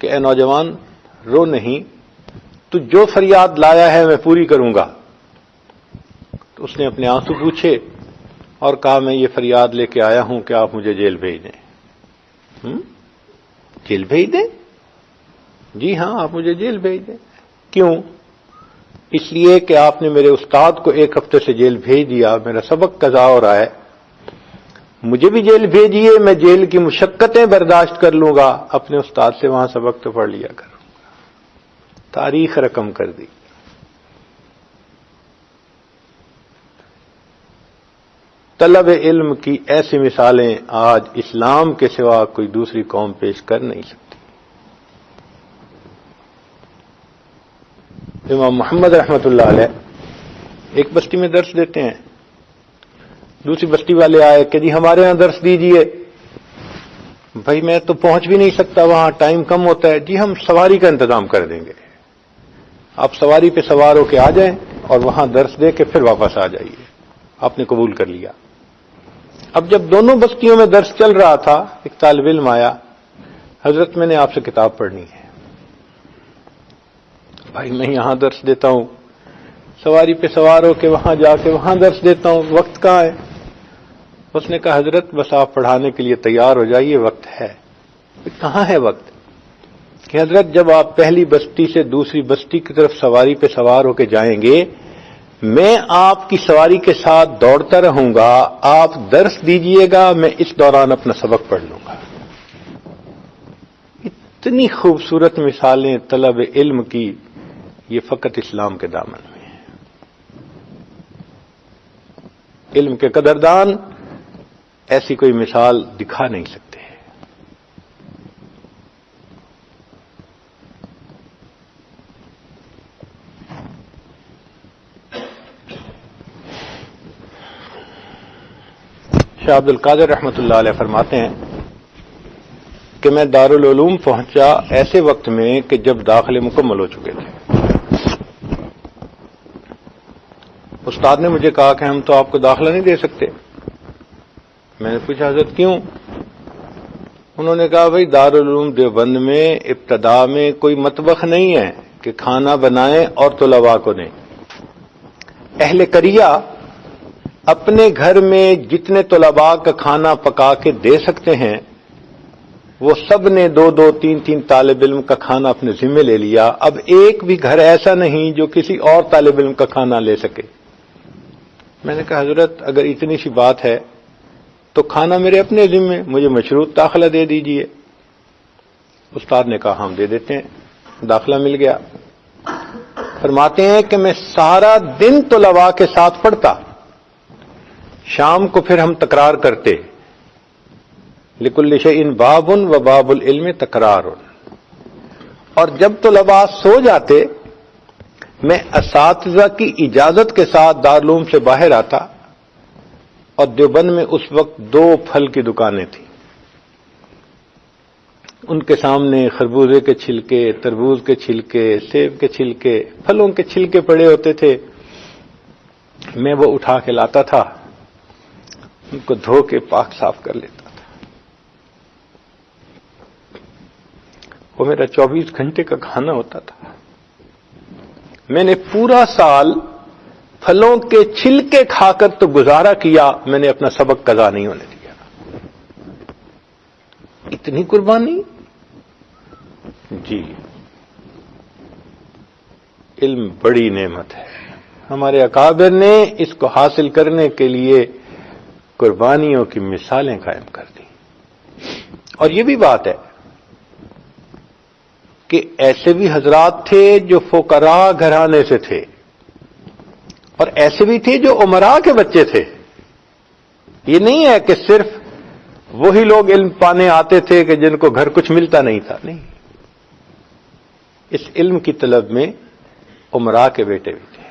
کہ اے نوجوان رو نہیں، تو جو فریاد لایا ہے میں پوری کروں گا. تو اس نے اپنے آنسو پوچھے اور کہا میں یہ فریاد لے کے آیا ہوں کہ آپ مجھے جیل بھیج دیں. جیل بھیج دیں؟ جی ہاں، آپ مجھے جیل بھیج دیں. کیوں؟ اس لیے کہ آپ نے میرے استاد کو 1 ہفتے سے جیل بھیج دیا، میرا سبق قضا ہو رہا ہے، مجھے بھی جیل بھیجیے، میں جیل کی مشقتیں برداشت کر لوں گا، اپنے استاد سے وہاں سبق تو پڑھ لیا کروں گا. تاریخ رقم کر دی. طلب علم کی ایسی مثالیں آج اسلام کے سوا کوئی دوسری قوم پیش کر نہیں سکتی. امام محمد رحمۃ اللہ علیہ ایک بستی میں درس دیتے ہیں. دوسری بستی والے آئے کہ جی ہمارے یہاں درس دیجئے. بھائی میں تو پہنچ بھی نہیں سکتا، وہاں ٹائم کم ہوتا ہے. جی ہم سواری کا انتظام کر دیں گے، آپ سواری پہ سوار ہو کے آ جائیں اور وہاں درس دے کے پھر واپس آ جائیے. آپ نے قبول کر لیا. اب جب دونوں بستیوں میں درس چل رہا تھا، ایک طالب علم آیا، حضرت میں نے آپ سے کتاب پڑھنی ہے. بھائی میں یہاں درس دیتا ہوں، سواری پہ سوار ہو کے وہاں جا کے وہاں درس دیتا ہوں، وقت کہاں ہے؟ اس نے کہا حضرت بس آپ پڑھانے کے لیے تیار ہو جائیے، وقت ہے. کہاں ہے وقت؟ کہ حضرت جب آپ پہلی بستی سے دوسری بستی کی طرف سواری پہ سوار ہو کے جائیں گے، میں آپ کی سواری کے ساتھ دوڑتا رہوں گا، آپ درس دیجئے گا، میں اس دوران اپنا سبق پڑھ لوں گا. اتنی خوبصورت مثالیں طلب علم کی یہ فقط اسلام کے دامن میں ہے. علم کے قدردان ایسی کوئی مثال دکھا نہیں سکتے. شاہ عبد القادر رحمۃ اللہ علیہ فرماتے ہیں کہ میں دارالعلوم پہنچا ایسے وقت میں کہ جب داخلے مکمل ہو چکے تھے. استاد نے مجھے کہا کہ ہم تو آپ کو داخلہ نہیں دے سکتے. میں نے پوچھا حضرت کیوں؟ انہوں نے کہا بھائی دارالعلوم دیوبند میں ابتدا میں کوئی مطبخ نہیں ہے کہ کھانا بنائیں اور طلباء کو دیں. اہل قریہ اپنے گھر میں جتنے طلباء کا کھانا پکا کے دے سکتے ہیں وہ سب نے 2-2 3-3 طالب علم کا کھانا اپنے ذمہ لے لیا. اب ایک بھی گھر ایسا نہیں جو کسی اور طالب علم کا کھانا لے سکے. میں نے کہا حضرت اگر اتنی سی بات ہے تو کھانا میرے اپنے ذمہ، مجھے مشروط داخلہ دے دیجئے. استاد نے کہا ہم دے دیتے ہیں. داخلہ مل گیا. فرماتے ہیں کہ میں سارا دن طلباء کے ساتھ پڑھتا، شام کو پھر ہم تکرار کرتے. لکل شیء باب و باب العلم تکرار. اور جب طلباء سو جاتے میں اساتذہ کی اجازت کے ساتھ دارالعلوم سے باہر آتا اور دیوبند میں اس وقت 2 پھل کی دکانیں تھیں. ان کے سامنے خربوزے کے چھلکے، تربوز کے چھلکے، سیب کے چھلکے، پھلوں کے چھلکے پڑے ہوتے تھے. میں وہ اٹھا کے لاتا تھا، ان کو دھو کے پاک صاف کر لیتا تھا. وہ میرا 24 گھنٹے کا کھانا ہوتا تھا. میں نے پورا سال پھلوں کے چھلکے کھا کر تو گزارا کیا، میں نے اپنا سبق قضا نہیں ہونے دیا. اتنی قربانی. جی علم بڑی نعمت ہے. ہمارے اکابر نے اس کو حاصل کرنے کے لیے قربانیوں کی مثالیں قائم کر دی. اور یہ بھی بات ہے کہ ایسے بھی حضرات تھے جو فقراء گھرانے سے تھے اور ایسے بھی تھے جو امراء کے بچے تھے. یہ نہیں ہے کہ صرف وہی لوگ علم پانے آتے تھے کہ جن کو گھر کچھ ملتا نہیں تھا. نہیں، اس علم کی طلب میں امراء کے بیٹے بھی تھے.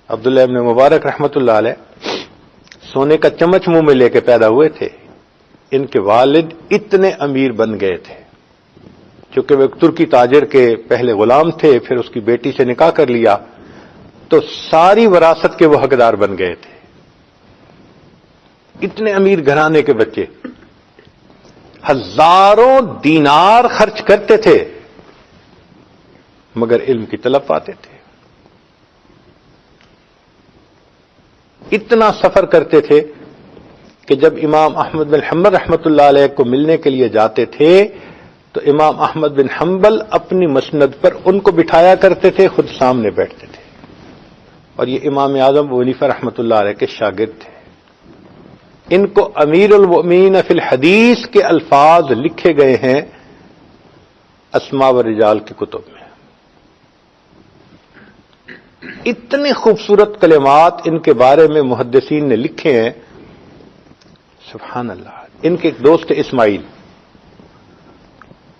عبداللہ ابن مبارک رحمت اللہ علیہ سونے کا چمچ منہ میں لے کے پیدا ہوئے تھے. ان کے والد اتنے امیر بن گئے تھے چونکہ وہ ایک ترکی تاجر کے پہلے غلام تھے، پھر اس کی بیٹی سے نکاح کر لیا تو ساری وراثت کے وہ حقدار بن گئے تھے. اتنے امیر گھرانے کے بچے ہزاروں دینار خرچ کرتے تھے مگر علم کی طلب پاتے تھے. اتنا سفر کرتے تھے کہ جب امام احمد بن حنبل رحمۃ اللہ علیہ کو ملنے کے لیے جاتے تھے تو امام احمد بن حنبل اپنی مسند پر ان کو بٹھایا کرتے تھے، خود سامنے بیٹھتے تھے. اور یہ امام اعظم ابو حنیفہ رحمۃ اللہ علیہ کے شاگرد تھے. ان کو امیر المؤمنین فی الحدیث کے الفاظ لکھے گئے ہیں اسماء و رجال کی کتب میں. اتنے خوبصورت کلمات ان کے بارے میں محدثین نے لکھے ہیں، سبحان اللہ. ان کے ایک دوست اسماعیل،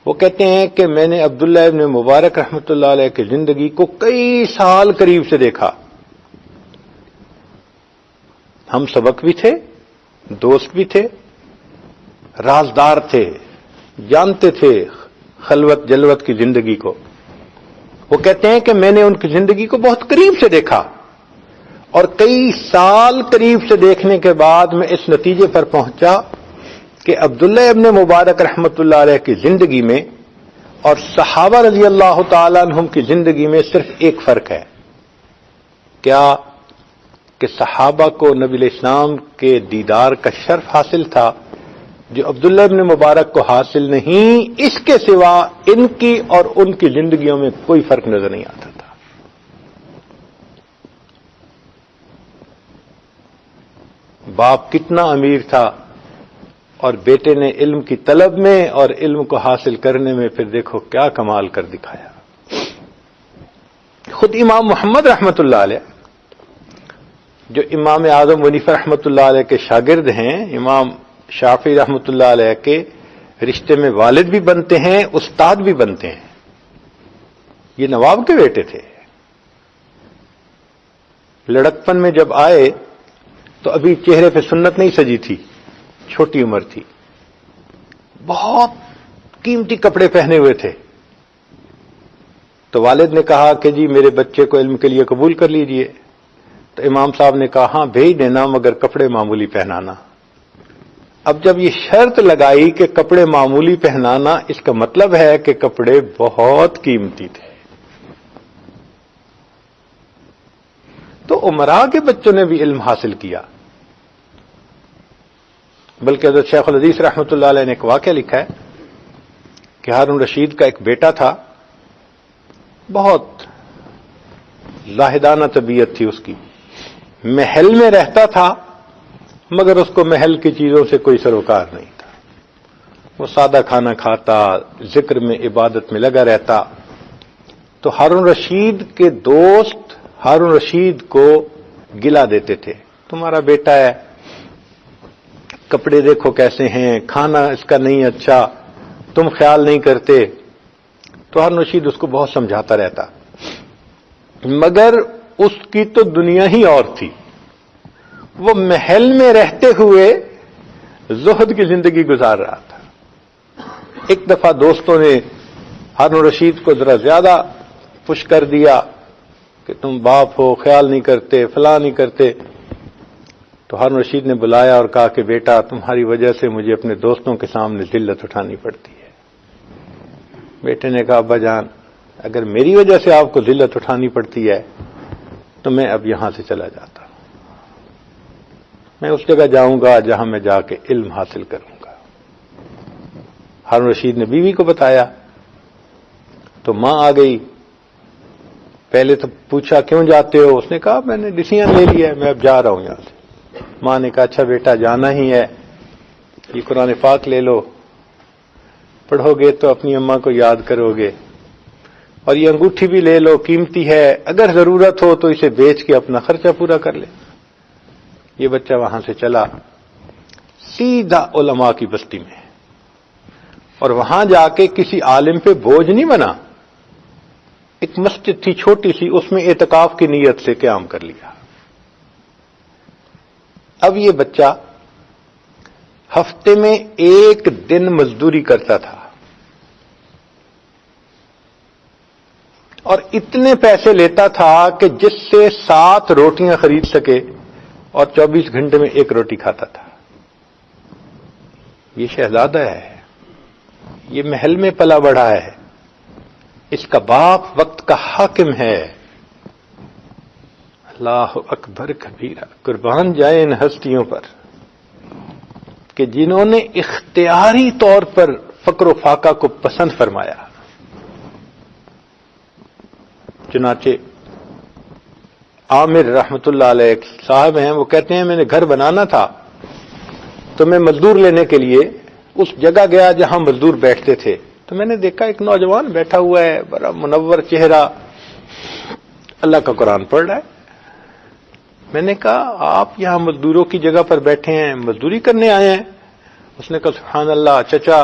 وہ کہتے ہیں کہ میں نے عبداللہ ابن مبارک رحمۃ اللہ علیہ کی زندگی کو کئی سال قریب سے دیکھا. ہم سبق بھی تھے، دوست بھی تھے، رازدار تھے، جانتے تھے خلوت جلوت کی زندگی کو. وہ کہتے ہیں کہ میں نے ان کی زندگی کو بہت قریب سے دیکھا اور کئی سال قریب سے دیکھنے کے بعد میں اس نتیجے پر پہنچا کہ عبداللہ ابن مبارک رحمۃ اللہ علیہ کی زندگی میں اور صحابہ رضی اللہ تعالی عنہم کی زندگی میں صرف ایک فرق ہے. کیا کہ صحابہ کو نبی علیہ السلام کے دیدار کا شرف حاصل تھا جو عبداللہ ابن مبارک کو حاصل نہیں. اس کے سوا ان کی اور ان کی زندگیوں میں کوئی فرق نظر نہیں آتا تھا. باپ کتنا امیر تھا اور بیٹے نے علم کی طلب میں اور علم کو حاصل کرنے میں پھر دیکھو کیا کمال کر دکھایا. خود امام محمد رحمت اللہ علیہ جو امام اعظم ابو حنیفہ رحمت اللہ علیہ کے شاگرد ہیں، امام شافعی رحمت اللہ علیہ کے رشتے میں والد بھی بنتے ہیں، استاد بھی بنتے ہیں. یہ نواب کے بیٹے تھے. لڑکپن میں جب آئے تو ابھی چہرے پہ سنت نہیں سجی تھی، چھوٹی عمر تھی، بہت قیمتی کپڑے پہنے ہوئے تھے. تو والد نے کہا کہ جی میرے بچے کو علم کے لیے قبول کر لیجئے. تو امام صاحب نے کہا ہاں بھیج دینا مگر کپڑے معمولی پہنانا. اب جب یہ شرط لگائی کہ کپڑے معمولی پہنانا، اس کا مطلب ہے کہ کپڑے بہت قیمتی تھے. تو امراء کے بچوں نے بھی علم حاصل کیا. بلکہ حضرت شیخ الحدیث رحمۃ اللہ علیہ نے ایک واقعہ لکھا ہے کہ ہارون رشید کا ایک بیٹا تھا، بہت زاہدانہ طبیعت تھی اس کی، محل میں رہتا تھا مگر اس کو محل کی چیزوں سے کوئی سروکار نہیں تھا، وہ سادہ کھانا کھاتا، ذکر میں عبادت میں لگا رہتا۔ تو ہارون رشید کے دوست ہارون رشید کو گلا دیتے تھے، تمہارا بیٹا ہے، کپڑے دیکھو کیسے ہیں، کھانا اس کا نہیں اچھا، تم خیال نہیں کرتے۔ تو ہارون رشید اس کو بہت سمجھاتا رہتا، مگر اس کی تو دنیا ہی اور تھی، وہ محل میں رہتے ہوئے زہد کی زندگی گزار رہا تھا۔ ایک دفعہ دوستوں نے ہارون رشید کو ذرا زیادہ پش کر دیا کہ تم باپ ہو، خیال نہیں کرتے، فلاں نہیں کرتے۔ تو ہارون رشید نے بلایا اور کہا کہ بیٹا، تمہاری وجہ سے مجھے اپنے دوستوں کے سامنے ذلت اٹھانی پڑتی ہے۔ بیٹے نے کہا ابا جان، اگر میری وجہ سے آپ کو ذلت اٹھانی پڑتی ہے تو میں اب یہاں سے چلا جاتا ہوں، میں اس جگہ جاؤں گا جہاں میں جا کے علم حاصل کروں گا۔ ہارون رشید نے بیوی کو بتایا تو ماں آ گئی، پہلے تو پوچھا کیوں جاتے ہو، اس نے کہا میں نے ڈیسیژن لے لیا ہے، میں اب جا رہا ہوں یہاں سے۔ ماں نے کہا اچھا بیٹا جانا ہی ہے، یہ قرآن پاک لے لو، پڑھو گے تو اپنی اماں کو یاد کرو گے، اور یہ انگوٹھی بھی لے لو، قیمتی ہے، اگر ضرورت ہو تو اسے بیچ کے اپنا خرچہ پورا کر لے۔ یہ بچہ وہاں سے چلا سیدھا علماء کی بستی میں، اور وہاں جا کے کسی عالم پہ بوجھ نہیں بنا، ایک مسجد تھی چھوٹی سی، اس میں اعتکاف کی نیت سے قیام کر لیا۔ اب یہ بچہ ہفتے میں ایک دن مزدوری کرتا تھا اور اتنے پیسے لیتا تھا کہ جس سے 7 روٹیاں خرید سکے، اور 24 گھنٹے میں 1 روٹی کھاتا تھا۔ یہ شہزادہ ہے، یہ محل میں پلا بڑھا ہے، اس کا باپ وقت کا حاکم ہے۔ اللہ اکبر کبیرہ، قربان جائے ان ہستیوں پر کہ جنہوں نے اختیاری طور پر فقر و فاقہ کو پسند فرمایا۔ چنانچہ عامر رحمت اللہ علیہ ایک صاحب ہیں، وہ کہتے ہیں میں نے گھر بنانا تھا تو میں مزدور لینے کے لیے اس جگہ گیا جہاں مزدور بیٹھتے تھے، تو میں نے دیکھا ایک نوجوان بیٹھا ہوا ہے، بڑا منور چہرہ، اللہ کا قرآن پڑھ رہا ہے۔ میں نے کہا آپ یہاں مزدوروں کی جگہ پر بیٹھے ہیں، مزدوری کرنے آئے ہیں؟ اس نے کہا سبحان اللہ چچا،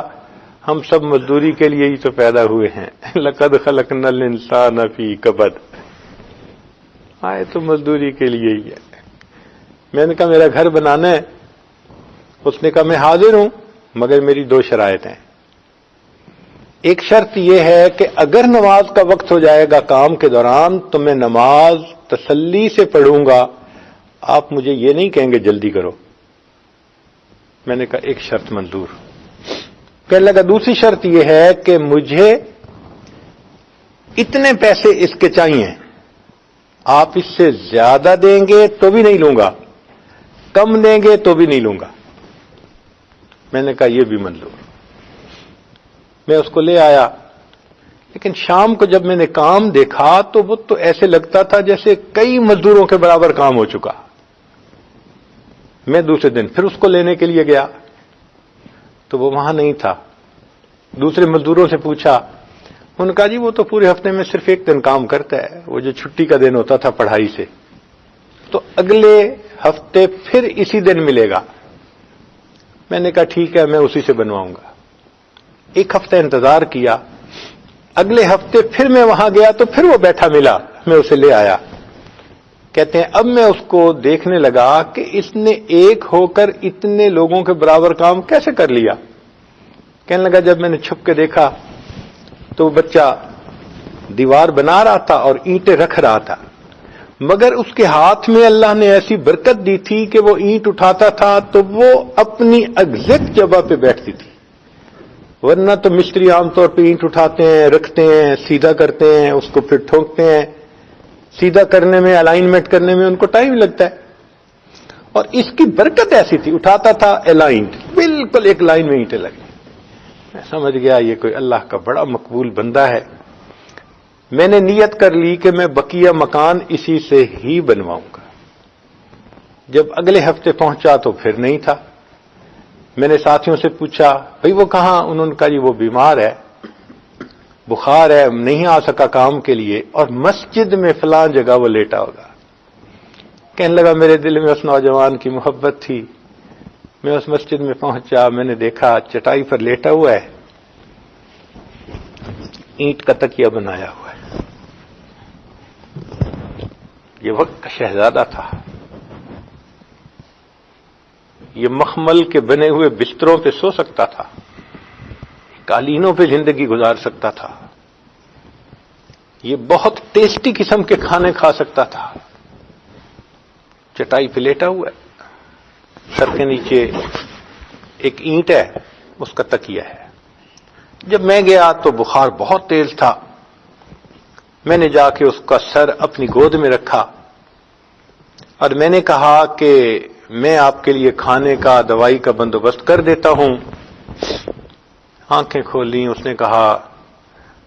ہم سب مزدوری کے لیے ہی تو پیدا ہوئے ہیں، لقد خلقنا الانسان فی کبد، آئے تو مزدوری کے لیے ہی ہے۔ میں نے کہا میرا گھر بنانا ہے؟ اس نے کہا میں حاضر ہوں، مگر میری 2 شرائط ہیں۔ ایک شرط یہ ہے کہ اگر نماز کا وقت ہو جائے گا کام کے دوران تو میں نماز تسلی سے پڑھوں گا، آپ مجھے یہ نہیں کہیں گے جلدی کرو۔ میں نے کہا ایک شرط منظور۔ کہنے لگا دوسری شرط یہ ہے کہ مجھے اتنے پیسے اس کے چاہیے، آپ اس سے زیادہ دیں گے تو بھی نہیں لوں گا، کم دیں گے تو بھی نہیں لوں گا۔ میں نے کہا یہ بھی منظور۔ میں اس کو لے آیا، لیکن شام کو جب میں نے کام دیکھا تو وہ تو ایسے لگتا تھا جیسے کئی مزدوروں کے برابر کام ہو چکا۔ میں دوسرے دن پھر اس کو لینے کے لیے گیا تو وہ وہاں نہیں تھا۔ دوسرے مزدوروں سے پوچھا، انہوں نے کہا جی وہ تو پورے ہفتے میں صرف 1 دن کام کرتا ہے، وہ جو چھٹی کا دن ہوتا تھا پڑھائی سے، تو اگلے ہفتے پھر اسی دن ملے گا۔ میں نے کہا ٹھیک ہے میں اسی سے بنواؤں گا۔ 1 ہفتہ انتظار کیا، اگلے ہفتے پھر میں وہاں گیا تو پھر وہ بیٹھا ملا، میں اسے لے آیا۔ کہتے ہیں اب میں اس کو دیکھنے لگا کہ اس نے ایک ہو کر اتنے لوگوں کے برابر کام کیسے کر لیا۔ کہنے لگا جب میں نے چھپ کے دیکھا تو وہ بچہ دیوار بنا رہا تھا اور اینٹیں رکھ رہا تھا، مگر اس کے ہاتھ میں اللہ نے ایسی برکت دی تھی کہ وہ اینٹ اٹھاتا تھا تو وہ اپنی ایگزیکٹ جگہ پہ بیٹھتی تھی، ورنہ تو مستری عام طور پہ اینٹ اٹھاتے ہیں، رکھتے ہیں، سیدھا کرتے ہیں، اس کو پھر ٹھوکتے ہیں، سیدھا کرنے میں، الائنمنٹ کرنے میں ان کو ٹائم لگتا ہے، اور اس کی برکت ایسی تھی، اٹھاتا تھا الائنڈ، بالکل ایک لائن میں اینٹیں لگی. میں سمجھ گیا یہ کوئی اللہ کا بڑا مقبول بندہ ہے. میں نے نیت کر لی کہ میں بقیہ مکان اسی سے ہی بنواؤں گا. جب اگلے ہفتے پہنچا تو پھر نہیں تھا. میں نے ساتھیوں سے پوچھا بھئی وہ کہاں؟ انہوں نے کہا جی وہ بیمار ہے، بخار ہے، نہیں آ سکا کام کے لیے، اور مسجد میں فلاں جگہ وہ لیٹا ہوگا. کہنے لگا میرے دل میں اس نوجوان کی محبت تھی. میں اس مسجد میں پہنچا، میں نے دیکھا چٹائی پر لیٹا ہوا ہے، اینٹ کا تکیہ بنایا ہوا ہے. یہ وقت کا شہزادہ تھا. یہ مخمل کے بنے ہوئے بستروں پہ سو سکتا تھا، قالینوں پہ زندگی گزار سکتا تھا. یہ بہت ٹیسٹی قسم کے کھانے کھا سکتا تھا. چٹائی پہ لیٹا ہوا ہے، سر کے نیچے ایک اینٹ ہے، اس کا تکیہ ہے. جب میں گیا تو بخار بہت تیز تھا. میں نے جا کے اس کا سر اپنی گود میں رکھا اور میں نے کہا کہ میں آپ کے لیے کھانے کا، دوائی کا بندوبست کر دیتا ہوں. آنکھیں کھولی، اس نے کہا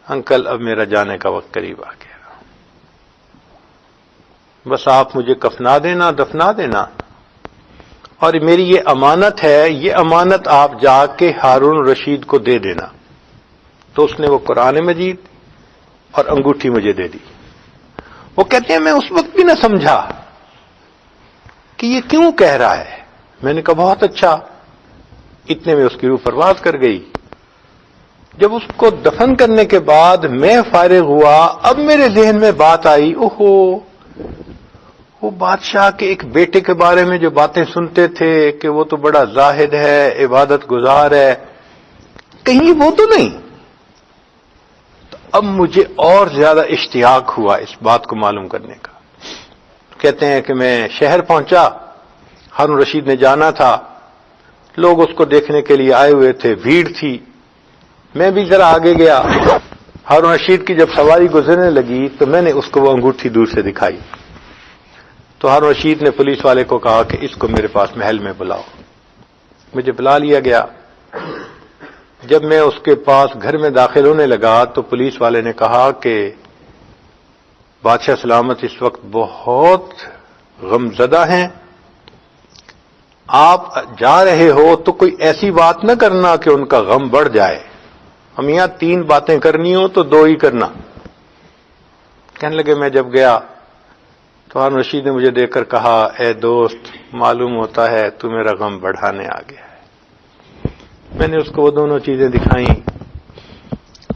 انکل اب میرا جانے کا وقت قریب آ گیا، بس آپ مجھے کفنا دینا، دفنا دینا، اور میری یہ امانت ہے، یہ امانت آپ جا کے ہارون رشید کو دے دینا. تو اس نے وہ قرآن مجید اور انگوٹھی مجھے دے دی. وہ کہتے ہیں میں اس وقت بھی نہ سمجھا کہ یہ کیوں کہہ رہا ہے. میں نے کہا بہت اچھا. اتنے میں اس کی روح پرواز کر گئی. جب اس کو دفن کرنے کے بعد میں فارغ ہوا، اب میرے ذہن میں بات آئی، اوہو وہ بادشاہ کے ایک بیٹے کے بارے میں جو باتیں سنتے تھے کہ وہ تو بڑا زاہد ہے، عبادت گزار ہے، کہیں وہ تو نہیں. تو اب مجھے اور زیادہ اشتیاق ہوا اس بات کو معلوم کرنے کا. کہتے ہیں کہ میں شہر پہنچا، ہارون رشید نے جانا تھا، لوگ اس کو دیکھنے کے لیے آئے ہوئے تھے، بھیڑ تھی. میں بھی ذرا آگے گیا. ہارون رشید کی جب سواری گزرنے لگی تو میں نے اس کو وہ انگوٹھی دور سے دکھائی. تو ہارون رشید نے پولیس والے کو کہا کہ اس کو میرے پاس محل میں بلاؤ. مجھے بلا لیا گیا. جب میں اس کے پاس گھر میں داخل ہونے لگا تو پولیس والے نے کہا کہ بادشاہ سلامت اس وقت بہت غمزدہ ہیں، آپ جا رہے ہو تو کوئی ایسی بات نہ کرنا کہ ان کا غم بڑھ جائے. ہم یہاں 3 باتیں کرنی ہو تو 2 ہی کرنا. کہنے لگے میں جب گیا تو ہارون رشید نے مجھے دیکھ کر کہا اے دوست، معلوم ہوتا ہے تو میرا غم بڑھانے آ گیا ہے. میں نے اس کو وہ دونوں چیزیں دکھائیں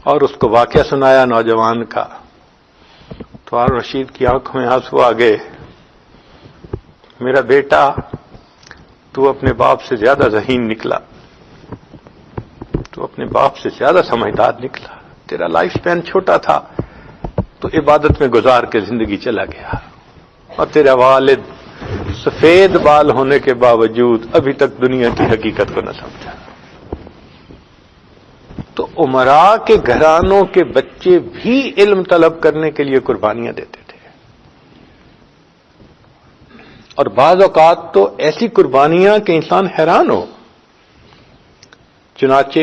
اور اس کو واقعہ سنایا نوجوان کا. تو ہارون رشید کی آنکھوں میں آنسو آ گئے. میرا بیٹا تو اپنے باپ سے زیادہ ذہین نکلا، تو اپنے باپ سے زیادہ سمجھدار نکلا. تیرا لائف سپین چھوٹا تھا تو عبادت میں گزار کے زندگی چلا گیا، اور تیرا والد سفید بال ہونے کے باوجود ابھی تک دنیا کی حقیقت کو نہ سمجھا. تو امراء کے گھرانوں کے بچے بھی علم طلب کرنے کے لیے قربانیاں دیتے تھے، اور بعض اوقات تو ایسی قربانیاں کہ انسان حیران ہو. چنانچہ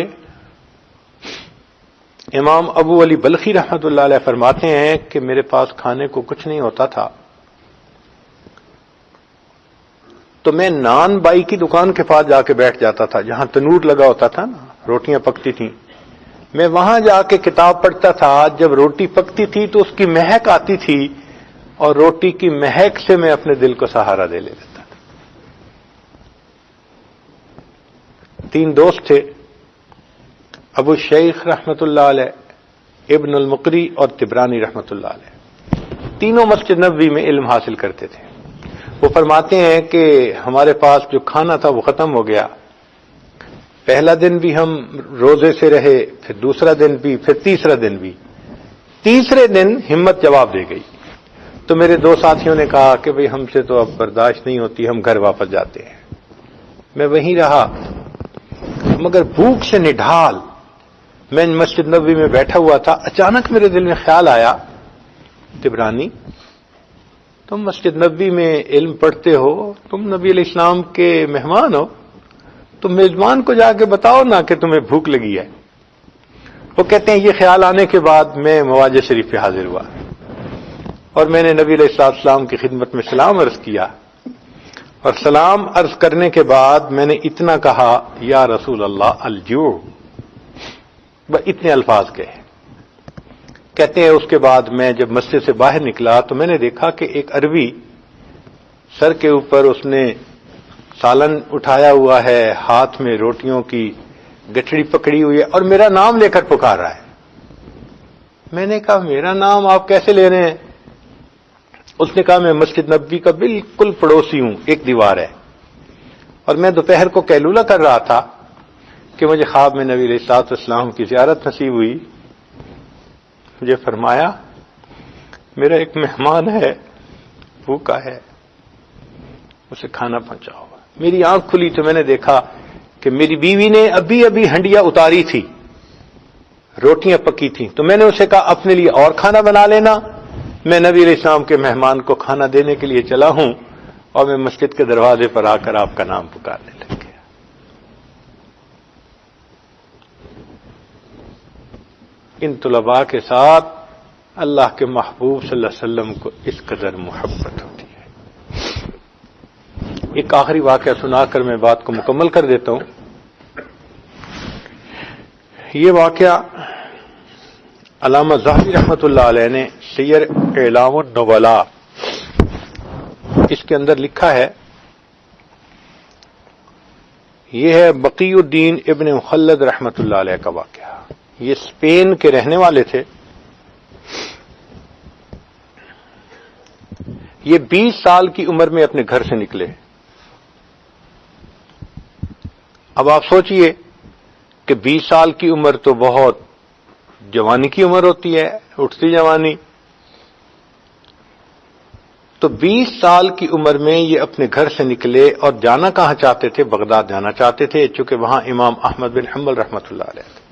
امام ابو علی بلخی رحمۃ اللہ علیہ فرماتے ہیں کہ میرے پاس کھانے کو کچھ نہیں ہوتا تھا تو میں نان بائی کی دکان کے پاس جا کے بیٹھ جاتا تھا، جہاں تنور لگا ہوتا تھا نا، روٹیاں پکتی تھیں. میں وہاں جا کے کتاب پڑھتا تھا. جب روٹی پکتی تھی تو اس کی مہک آتی تھی، اور روٹی کی مہک سے میں اپنے دل کو سہارا دے لیتا تھا. 3 دوست تھے، ابو شیخ رحمت اللہ علیہ، ابن المقری اور طبرانی رحمت اللہ علیہ. تینوں مسجد نبوی میں علم حاصل کرتے تھے. وہ فرماتے ہیں کہ ہمارے پاس جو کھانا تھا وہ ختم ہو گیا. پہلا دن بھی ہم روزے سے رہے، پھر دوسرا دن بھی، پھر تیسرا دن بھی. تیسرے دن ہمت جواب دے گئی تو میرے 2 ساتھیوں نے کہا کہ بھئی ہم سے تو اب برداشت نہیں ہوتی، ہم گھر واپس جاتے ہیں. میں وہیں رہا، مگر بھوک سے نڈھال میں مسجد نبوی میں بیٹھا ہوا تھا. اچانک میرے دل میں خیال آیا، طبرانی تم مسجد نبوی میں علم پڑھتے ہو، تم نبی علیہ السلام کے مہمان ہو، تم میزبان کو جا کے بتاؤ نا کہ تمہیں بھوک لگی ہے۔ وہ کہتے ہیں یہ خیال آنے کے بعد میں مواجہ شریف پہ حاضر ہوا اور میں نے نبی علیہ السلام کی خدمت میں سلام عرض کیا، اور سلام عرض کرنے کے بعد میں نے اتنا کہا یا رسول اللہ الجوع، اتنے الفاظ کہے۔ کہتے ہیں اس کے بعد میں جب مسجد سے باہر نکلا تو میں نے دیکھا کہ ایک عربی سر کے اوپر اس نے سالن اٹھایا ہوا ہے، ہاتھ میں روٹیوں کی گٹھڑی پکڑی ہوئی ہے اور میرا نام لے کر پکار رہا ہے۔ میں نے کہا میرا نام آپ کیسے لے رہے ہیں؟ اس نے کہا میں مسجد نبوی کا بالکل پڑوسی ہوں، ایک دیوار ہے، اور میں دوپہر کو قیلولہ کر رہا تھا کہ مجھے خواب میں نبی علیہ الصلوۃ والسلام کی زیارت نصیب ہوئی۔ مجھے فرمایا میرا ایک مہمان ہے، بھوکا ہے، اسے کھانا پہنچاؤ۔ میری آنکھ کھلی تو میں نے دیکھا کہ میری بیوی نے ابھی ابھی ہنڈیا اتاری تھی، روٹیاں پکی تھیں، تو میں نے اسے کہا اپنے لیے اور کھانا بنا لینا، میں نبی علیہ السلام کے مہمان کو کھانا دینے کے لیے چلا ہوں، اور میں مسجد کے دروازے پر آ کر آپ کا نام پکارنے لگ گیا۔ ان طلباء کے ساتھ اللہ کے محبوب صلی اللہ علیہ وسلم کو اس قدر محبت ہوتی ہے۔ ایک آخری واقعہ سنا کر میں بات کو مکمل کر دیتا ہوں۔ یہ واقعہ علامہ ذہبی رحمۃ اللہ علیہ نے سیر اعلام النبلاء اس کے اندر لکھا ہے، یہ ہے بقی الدین ابن مخلد رحمۃ اللہ علیہ کا واقعہ۔ یہ اسپین کے رہنے والے تھے۔ یہ 20 سال کی عمر میں اپنے گھر سے نکلے۔ اب آپ سوچئے کہ 20 سال کی عمر تو بہت جوانی کی عمر ہوتی ہے، اٹھتی جوانی۔ تو 20 سال کی عمر میں یہ اپنے گھر سے نکلے اور جانا کہاں چاہتے تھے؟ بغداد جانا چاہتے تھے، چونکہ وہاں امام احمد بن حنبل رحمۃ اللہ علیہ تھے،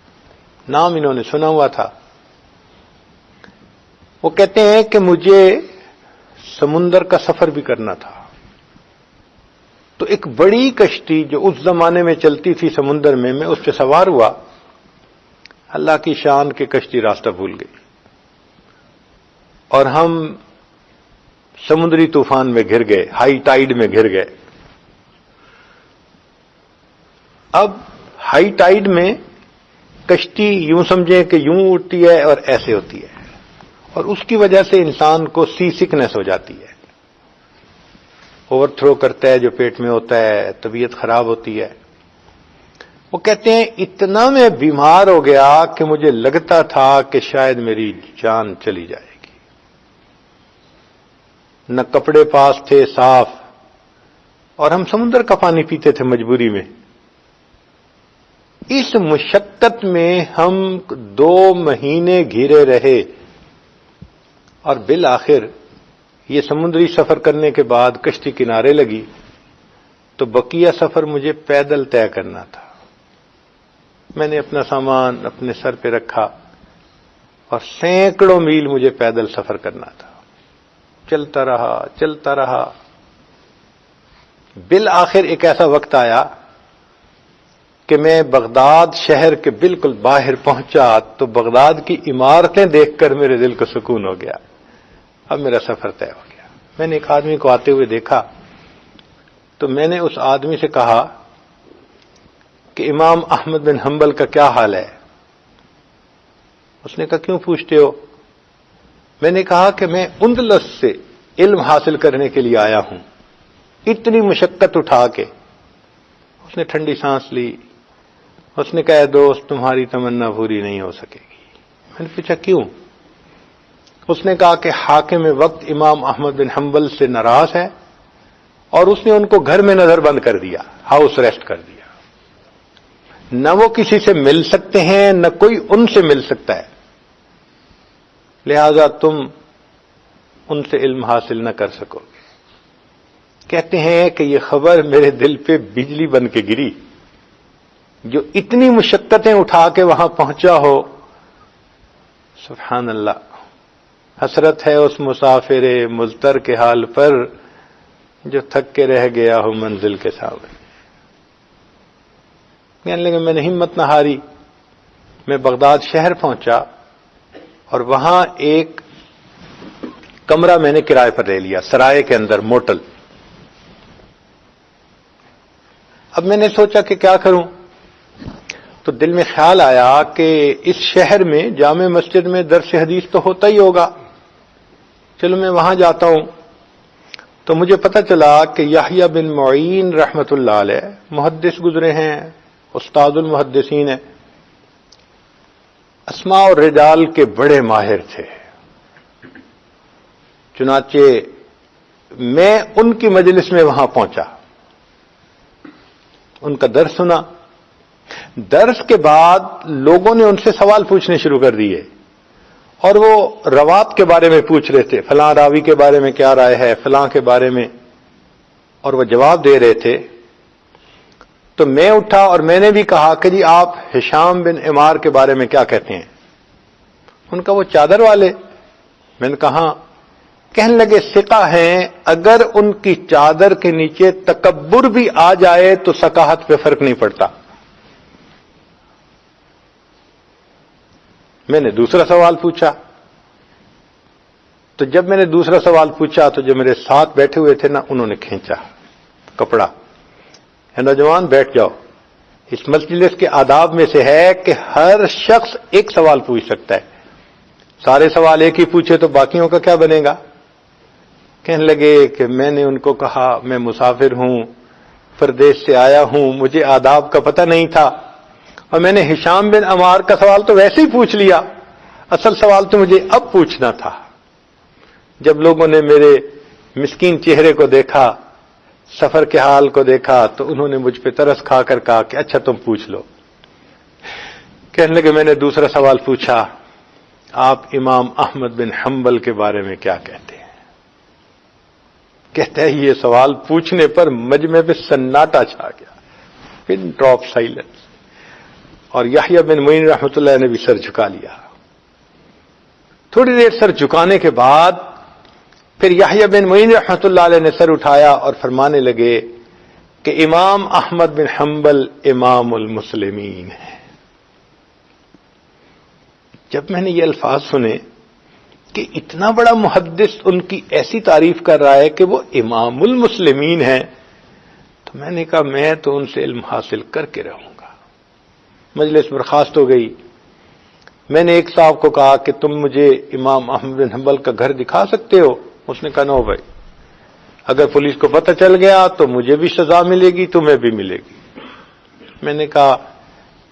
نام انہوں نے سنا ہوا تھا۔ وہ کہتے ہیں کہ مجھے سمندر کا سفر بھی کرنا تھا، تو ایک بڑی کشتی جو اس زمانے میں چلتی تھی سمندر میں اس پہ سوار ہوا۔ اللہ کی شان کہ کشتی راستہ بھول گئی اور ہم سمندری طوفان میں گر گئے، ہائی ٹائیڈ میں گر گئے۔ اب ہائی ٹائیڈ میں کشتی یوں سمجھیں کہ یوں اٹھتی ہے اور ایسے ہوتی ہے، اور اس کی وجہ سے انسان کو سی سکنس ہو جاتی ہے، اوور تھرو کرتا ہے جو پیٹ میں ہوتا ہے، طبیعت خراب ہوتی ہے۔ وہ کہتے ہیں اتنا میں بیمار ہو گیا کہ مجھے لگتا تھا کہ شاید میری جان چلی جائے گی۔ نہ کپڑے پاس تھے صاف، اور ہم سمندر کا پانی پیتے تھے مجبوری میں۔ اس مشقت میں ہم 2 مہینے گھرے رہے، اور بالآخر یہ سمندری سفر کرنے کے بعد کشتی کنارے لگی، تو بقیہ سفر مجھے پیدل طے کرنا تھا۔ میں نے اپنا سامان اپنے سر پہ رکھا اور سینکڑوں میل مجھے پیدل سفر کرنا تھا۔ چلتا رہا، بالآخر ایک ایسا وقت آیا کہ میں بغداد شہر کے بالکل باہر پہنچا، تو بغداد کی عمارتیں دیکھ کر میرے دل کو سکون ہو گیا، اب میرا سفر طے ہو گیا۔ میں نے ایک آدمی کو آتے ہوئے دیکھا، تو میں نے اس آدمی سے کہا کہ امام احمد بن حنبل کا کیا حال ہے؟ اس نے کہا کیوں پوچھتے ہو؟ میں نے کہا کہ میں اندلس سے علم حاصل کرنے کے لیے آیا ہوں، اتنی مشقت اٹھا کے۔ اس نے ٹھنڈی سانس لی، اس نے کہا دوست تمہاری تمنا پوری نہیں ہو سکے گی۔ میں نے پوچھا کیوں؟ اس نے کہا کہ حاکم وقت امام احمد بن حنبل سے ناراض ہے، اور اس نے ان کو گھر میں نظر بند کر دیا، ہاؤس ریسٹ کر دیا، نہ وہ کسی سے مل سکتے ہیں نہ کوئی ان سے مل سکتا ہے، لہذا تم ان سے علم حاصل نہ کر سکو گے۔ کہتے ہیں کہ یہ خبر میرے دل پہ بجلی بن کے گری، جو اتنی مشقتیں اٹھا کے وہاں پہنچا ہو، سبحان اللہ۔ حسرت ہے اس مسافر مضطر کے حال پر جو تھک کے رہ گیا ہو منزل کے سامنے. کہنے لگے میں نے ہمت نہ ہاری, میں بغداد شہر پہنچا اور وہاں ایک کمرہ میں نے کرائے پر لے لیا سرائے کے اندر, موٹل. اب میں نے سوچا کہ کیا کروں, تو دل میں خیال آیا کہ اس شہر میں جامع مسجد میں درس حدیث تو ہوتا ہی ہوگا, چلو میں وہاں جاتا ہوں. تو مجھے پتہ چلا کہ یحییٰ بن معین رحمۃ اللہ علیہ محدث گزرے ہیں, استاد المحدثین ہیں, اسماء اور رجال کے بڑے ماہر تھے. چنانچہ میں ان کی مجلس میں وہاں پہنچا, ان کا درس سنا. درس کے بعد لوگوں نے ان سے سوال پوچھنے شروع کر دیے اور وہ روات کے بارے میں پوچھ رہے تھے, فلاں راوی کے بارے میں کیا رائے ہے, فلاں کے بارے میں, اور وہ جواب دے رہے تھے. تو میں اٹھا اور میں نے بھی کہا کہ جی آپ ہشام بن عمار کے بارے میں کیا کہتے ہیں. ان کا وہ چادر والے, میں نے کہا. کہنے لگے ثقہ ہیں, اگر ان کی چادر کے نیچے تکبر بھی آ جائے تو ثقاہت پہ فرق نہیں پڑتا. میں نے دوسرا سوال پوچھا, تو جب میں نے دوسرا سوال پوچھا تو جو میرے ساتھ بیٹھے ہوئے تھے نا, انہوں نے کھینچا کپڑا, نوجوان بیٹھ جاؤ. اس مجلس کے آداب میں سے ہے کہ ہر شخص ایک سوال پوچھ سکتا ہے, سارے سوال ایک ہی پوچھے تو باقیوں کا کیا بنے گا. کہنے لگے کہ میں نے ان کو کہا میں مسافر ہوں, پردیس سے آیا ہوں, مجھے آداب کا پتہ نہیں تھا, اور میں نے ہشام بن عمار کا سوال تو ویسے ہی پوچھ لیا, اصل سوال تو مجھے اب پوچھنا تھا. جب لوگوں نے میرے مسکین چہرے کو دیکھا, سفر کے حال کو دیکھا, تو انہوں نے مجھ پہ ترس کھا کر کہا کہ اچھا تم پوچھ لو. کہنے لگے میں نے دوسرا سوال پوچھا, آپ امام احمد بن حنبل کے بارے میں کیا کہتے ہیں. کہتا ہے یہ سوال پوچھنے پر مجمع پہ سناٹا چھا گیا, پن ڈراپ سائلنس. اور یحییٰ بن معین رحمۃ اللہ نے بھی سر جھکا لیا. تھوڑی دیر سر جھکانے کے بعد پھر یحییٰ بن معین رحمۃ اللہ علیہ نے سر اٹھایا اور فرمانے لگے کہ امام احمد بن حنبل امام المسلمین ہے. جب میں نے یہ الفاظ سنے کہ اتنا بڑا محدث ان کی ایسی تعریف کر رہا ہے کہ وہ امام المسلمین ہیں, تو میں نے کہا میں تو ان سے علم حاصل کر کے رہوں گا. مجلس برخاست ہو گئی. میں نے ایک صاحب کو کہا کہ تم مجھے امام احمد بن حنبل کا گھر دکھا سکتے ہو. اس نے کہا نو بھائی, اگر پولیس کو پتہ چل گیا تو مجھے بھی سزا ملے گی, تمہیں بھی ملے گی. میں نے کہا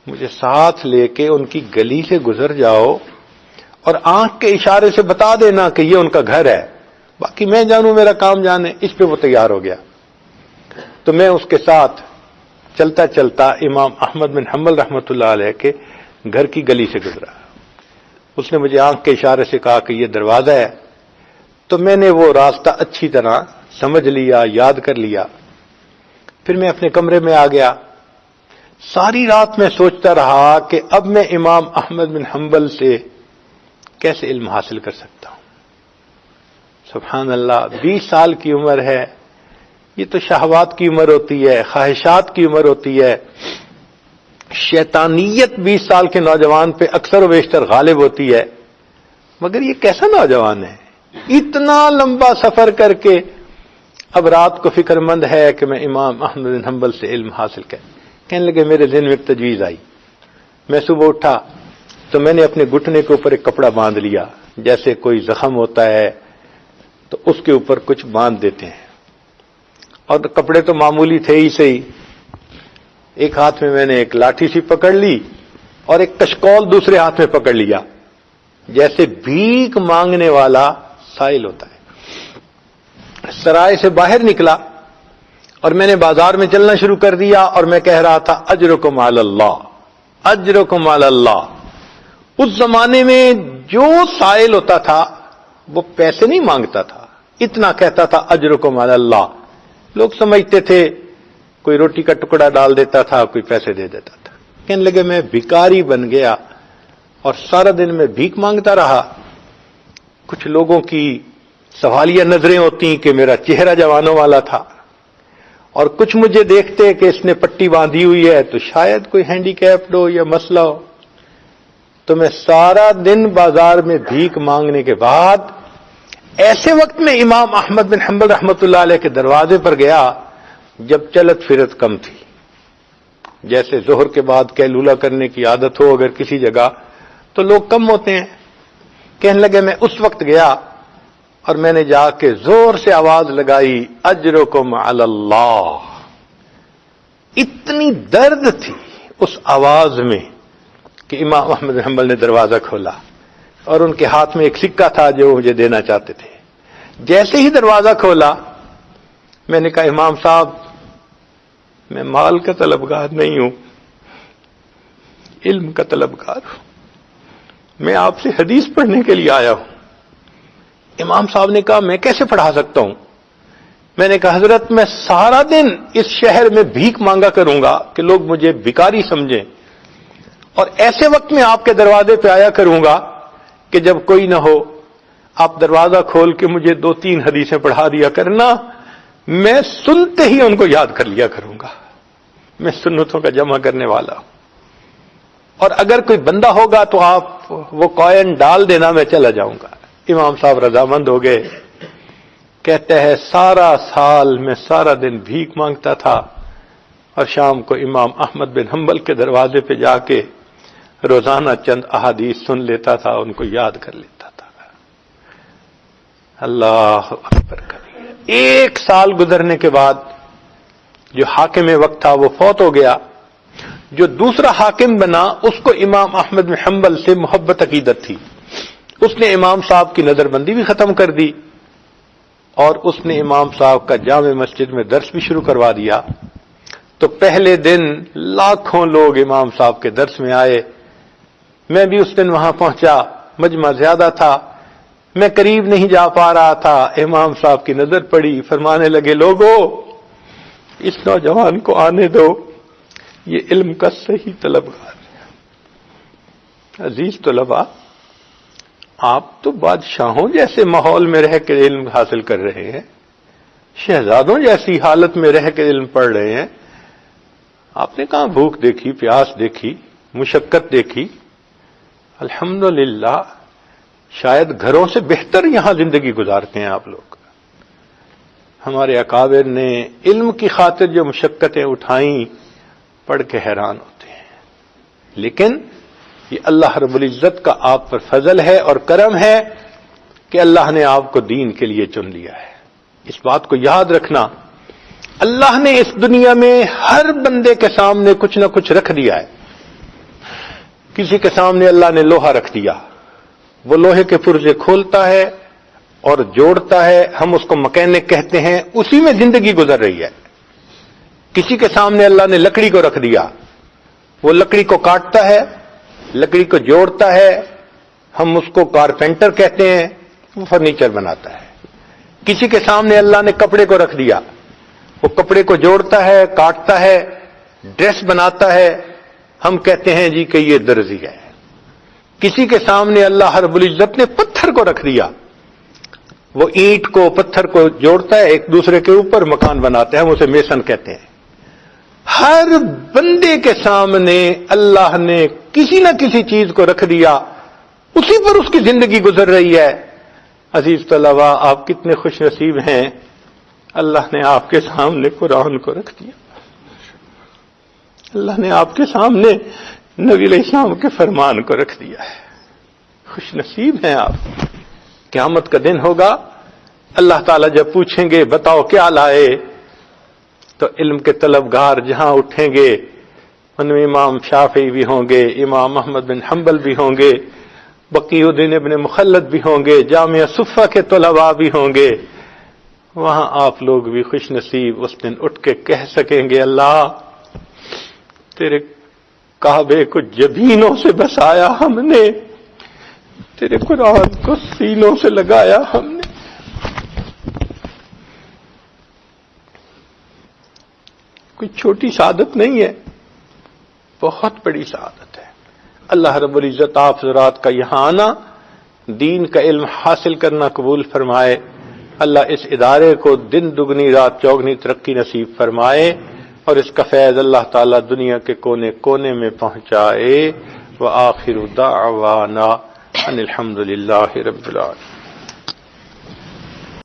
مجھے ساتھ لے کے ان کی گلی سے گزر جاؤ اور آنکھ کے اشارے سے بتا دینا کہ یہ ان کا گھر ہے, باقی میں جانوں میرا کام جانے. اس پہ وہ تیار ہو گیا. تو میں اس کے ساتھ چلتا چلتا امام احمد بن حنبل رحمۃ اللہ علیہ کے گھر کی گلی سے گزرا. اس نے مجھے آنکھ کے اشارے سے کہا کہ یہ دروازہ ہے. تو میں نے وہ راستہ اچھی طرح سمجھ لیا, یاد کر لیا. پھر میں اپنے کمرے میں آ گیا. ساری رات میں سوچتا رہا کہ اب میں امام احمد بن حنبل سے کیسے علم حاصل کر سکتا ہوں. سبحان اللہ, 20 سال کی عمر ہے. یہ تو شہوات کی عمر ہوتی ہے, خواہشات کی عمر ہوتی ہے. شیطانیت 20 سال کے نوجوان پہ اکثر و بیشتر غالب ہوتی ہے. مگر یہ کیسا نوجوان ہے, اتنا لمبا سفر کر کے اب رات کو فکر مند ہے کہ میں امام احمد بن حنبل سے علم حاصل کریں. کہنے لگے میرے ذہن میں ایک تجویز آئی. میں صبح اٹھا تو میں نے اپنے گھٹنے کے اوپر ایک کپڑا باندھ لیا, جیسے کوئی زخم ہوتا ہے تو اس کے اوپر کچھ باندھ دیتے ہیں. اور کپڑے تو معمولی تھے ہی صحیح. ایک ہاتھ میں نے ایک لاٹھی سی پکڑ لی اور ایک کشکول دوسرے ہاتھ میں پکڑ لیا, جیسے بھیک مانگنے والا سائل ہوتا ہے. سرائے سے باہر نکلا اور میں نے بازار میں چلنا شروع کر دیا اور میں کہہ رہا تھا اجرکم علی اللہ, اجرکم علی اللہ. اس زمانے میں جو سائل ہوتا تھا وہ پیسے نہیں مانگتا تھا, اتنا کہتا تھا اجرکم علی اللہ. لوگ سمجھتے تھے کوئی روٹی کا ٹکڑا ڈال دیتا تھا, کوئی پیسے دے دیتا تھا. کہنے لگے میں بھکاری بن گیا اور سارا دن میں بھیک مانگتا رہا. کچھ لوگوں کی سوالیہ نظریں ہوتی کہ میرا چہرہ جوانوں والا تھا، اور کچھ مجھے دیکھتے کہ اس نے پٹی باندھی ہوئی ہے تو شاید کوئی ہینڈی کیپڈ ہو یا مسئلہ ہو. تو میں سارا دن بازار میں بھیک مانگنے کے بعد ایسے وقت میں امام احمد بن حنبل رحمۃ اللہ علیہ کے دروازے پر گیا جب چلت پھرت کم تھی. جیسے ظہر کے بعد قیلولہ کرنے کی عادت ہو اگر کسی جگہ تو لوگ کم ہوتے ہیں. کہنے لگے میں اس وقت گیا اور میں نے جا کے زور سے آواز لگائی اجرکم علی اللہ. اتنی درد تھی اس آواز میں کہ امام احمد بن حنبل نے دروازہ کھولا اور ان کے ہاتھ میں ایک سکہ تھا جو وہ مجھے دینا چاہتے تھے. جیسے ہی دروازہ کھولا میں نے کہا امام صاحب میں مال کا طلبگار نہیں ہوں، علم کا طلبگار ہوں، میں آپ سے حدیث پڑھنے کے لیے آیا ہوں. امام صاحب نے کہا میں کیسے پڑھا سکتا ہوں؟ میں نے کہا حضرت میں سارا دن اس شہر میں بھیک مانگا کروں گا کہ لوگ مجھے بھکاری سمجھیں، اور ایسے وقت میں آپ کے دروازے پہ آیا کروں گا کہ جب کوئی نہ ہو آپ دروازہ کھول کے مجھے 2-3 حدیثیں پڑھا دیا کرنا، میں سنتے ہی ان کو یاد کر لیا کروں گا. میں سنتوں کا جمع کرنے والا ہوں، اور اگر کوئی بندہ ہوگا تو آپ وہ کوئن ڈال دینا، میں چلا جاؤں گا. امام صاحب رضامند ہو گئے. کہتے ہیں سارا سال میں سارا دن بھیک مانگتا تھا اور شام کو امام احمد بن حنبل کے دروازے پہ جا کے روزانہ چند احادیث سن لیتا تھا، ان کو یاد کر لیتا تھا. اللہ اکبر کبیر. 1 سال گزرنے کے بعد جو حاکم وقت تھا وہ فوت ہو گیا. جو دوسرا حاکم بنا اس کو امام احمد بن حنبل سے محبت عقیدت تھی. اس نے امام صاحب کی نظر بندی بھی ختم کر دی اور اس نے امام صاحب کا جامع مسجد میں درس بھی شروع کروا دیا. تو پہلے دن لاکھوں لوگ امام صاحب کے درس میں آئے. میں بھی اس دن وہاں پہنچا، مجمع زیادہ تھا، میں قریب نہیں جا پا رہا تھا. امام صاحب کی نظر پڑی، فرمانے لگے لوگوں اس نوجوان کو آنے دو، یہ علم کا صحیح طلبگار ہے. عزیز طلباء، آپ تو بادشاہوں جیسے ماحول میں رہ کے علم حاصل کر رہے ہیں، شہزادوں جیسی حالت میں رہ کے علم پڑھ رہے ہیں. آپ نے کہاں بھوک دیکھی، پیاس دیکھی، مشقت دیکھی؟ الحمدللہ شاید گھروں سے بہتر یہاں زندگی گزارتے ہیں آپ لوگ. ہمارے اکابر نے علم کی خاطر جو مشقتیں اٹھائیں پڑھ کے حیران ہوتے ہیں. لیکن یہ اللہ رب العزت کا آپ پر فضل ہے اور کرم ہے کہ اللہ نے آپ کو دین کے لیے چن لیا ہے. اس بات کو یاد رکھنا، اللہ نے اس دنیا میں ہر بندے کے سامنے کچھ نہ کچھ رکھ دیا ہے. کسی کے سامنے اللہ نے لوہا رکھ دیا، وہ لوہے کے پرزے کھولتا ہے اور جوڑتا ہے، ہم اس کو مکینک کہتے ہیں، اسی میں زندگی گزر رہی ہے. کسی کے سامنے اللہ نے لکڑی کو رکھ دیا، وہ لکڑی کو کاٹتا ہے، لکڑی کو جوڑتا ہے، ہم اس کو کارپینٹر کہتے ہیں، وہ فرنیچر بناتا ہے. کسی کے سامنے اللہ نے کپڑے کو رکھ دیا، وہ کپڑے کو جوڑتا ہے، کاٹتا ہے، ڈریس بناتا ہے، ہم کہتے ہیں جی کہ یہ درزی ہے. کسی کے سامنے اللہ رب العزت نے پتھر کو رکھ دیا، وہ اینٹ کو پتھر کو جوڑتا ہے، ایک دوسرے کے اوپر مکان بناتے ہیں، ہم اسے میسن کہتے ہیں. ہر بندے کے سامنے اللہ نے کسی نہ کسی چیز کو رکھ دیا، اسی پر اس کی زندگی گزر رہی ہے. عزیز طلباء، آپ کتنے خوش نصیب ہیں، اللہ نے آپ کے سامنے قرآن کو رکھ دیا، اللہ نے آپ کے سامنے نبی علیہ السلام کے فرمان کو رکھ دیا ہے. خوش نصیب ہیں آپ. قیامت کا دن ہوگا، اللہ تعالیٰ جب پوچھیں گے بتاؤ کیا لائے، تو علم کے طلبگار جہاں اٹھیں گے ان میں امام شافعی بھی ہوں گے، امام احمد بن حنبل بھی ہوں گے، بقی الدین ابن مخلد بھی ہوں گے، جامعہ صفہ کے طلباء بھی ہوں گے. وہاں آپ لوگ بھی خوش نصیب اس دن اٹھ کے کہہ سکیں گے اللہ تیرے کعبے کو جبینوں سے بسایا ہم نے، تیرے قرآن کو سینوں سے لگایا ہم نے. کوئی چھوٹی سعادت نہیں ہے، بہت بڑی سعادت ہے. اللہ رب العزت آپ حضرات کا یہاں آنا دین کا علم حاصل کرنا قبول فرمائے۔ اللہ اس ادارے کو دن دگنی رات چوگنی ترقی نصیب فرمائے اور اس کا فیض اللہ تعالیٰ دنیا کے کونے کونے میں پہنچائے۔ وآخر دعوانا ان الحمد للہ رب العالمین۔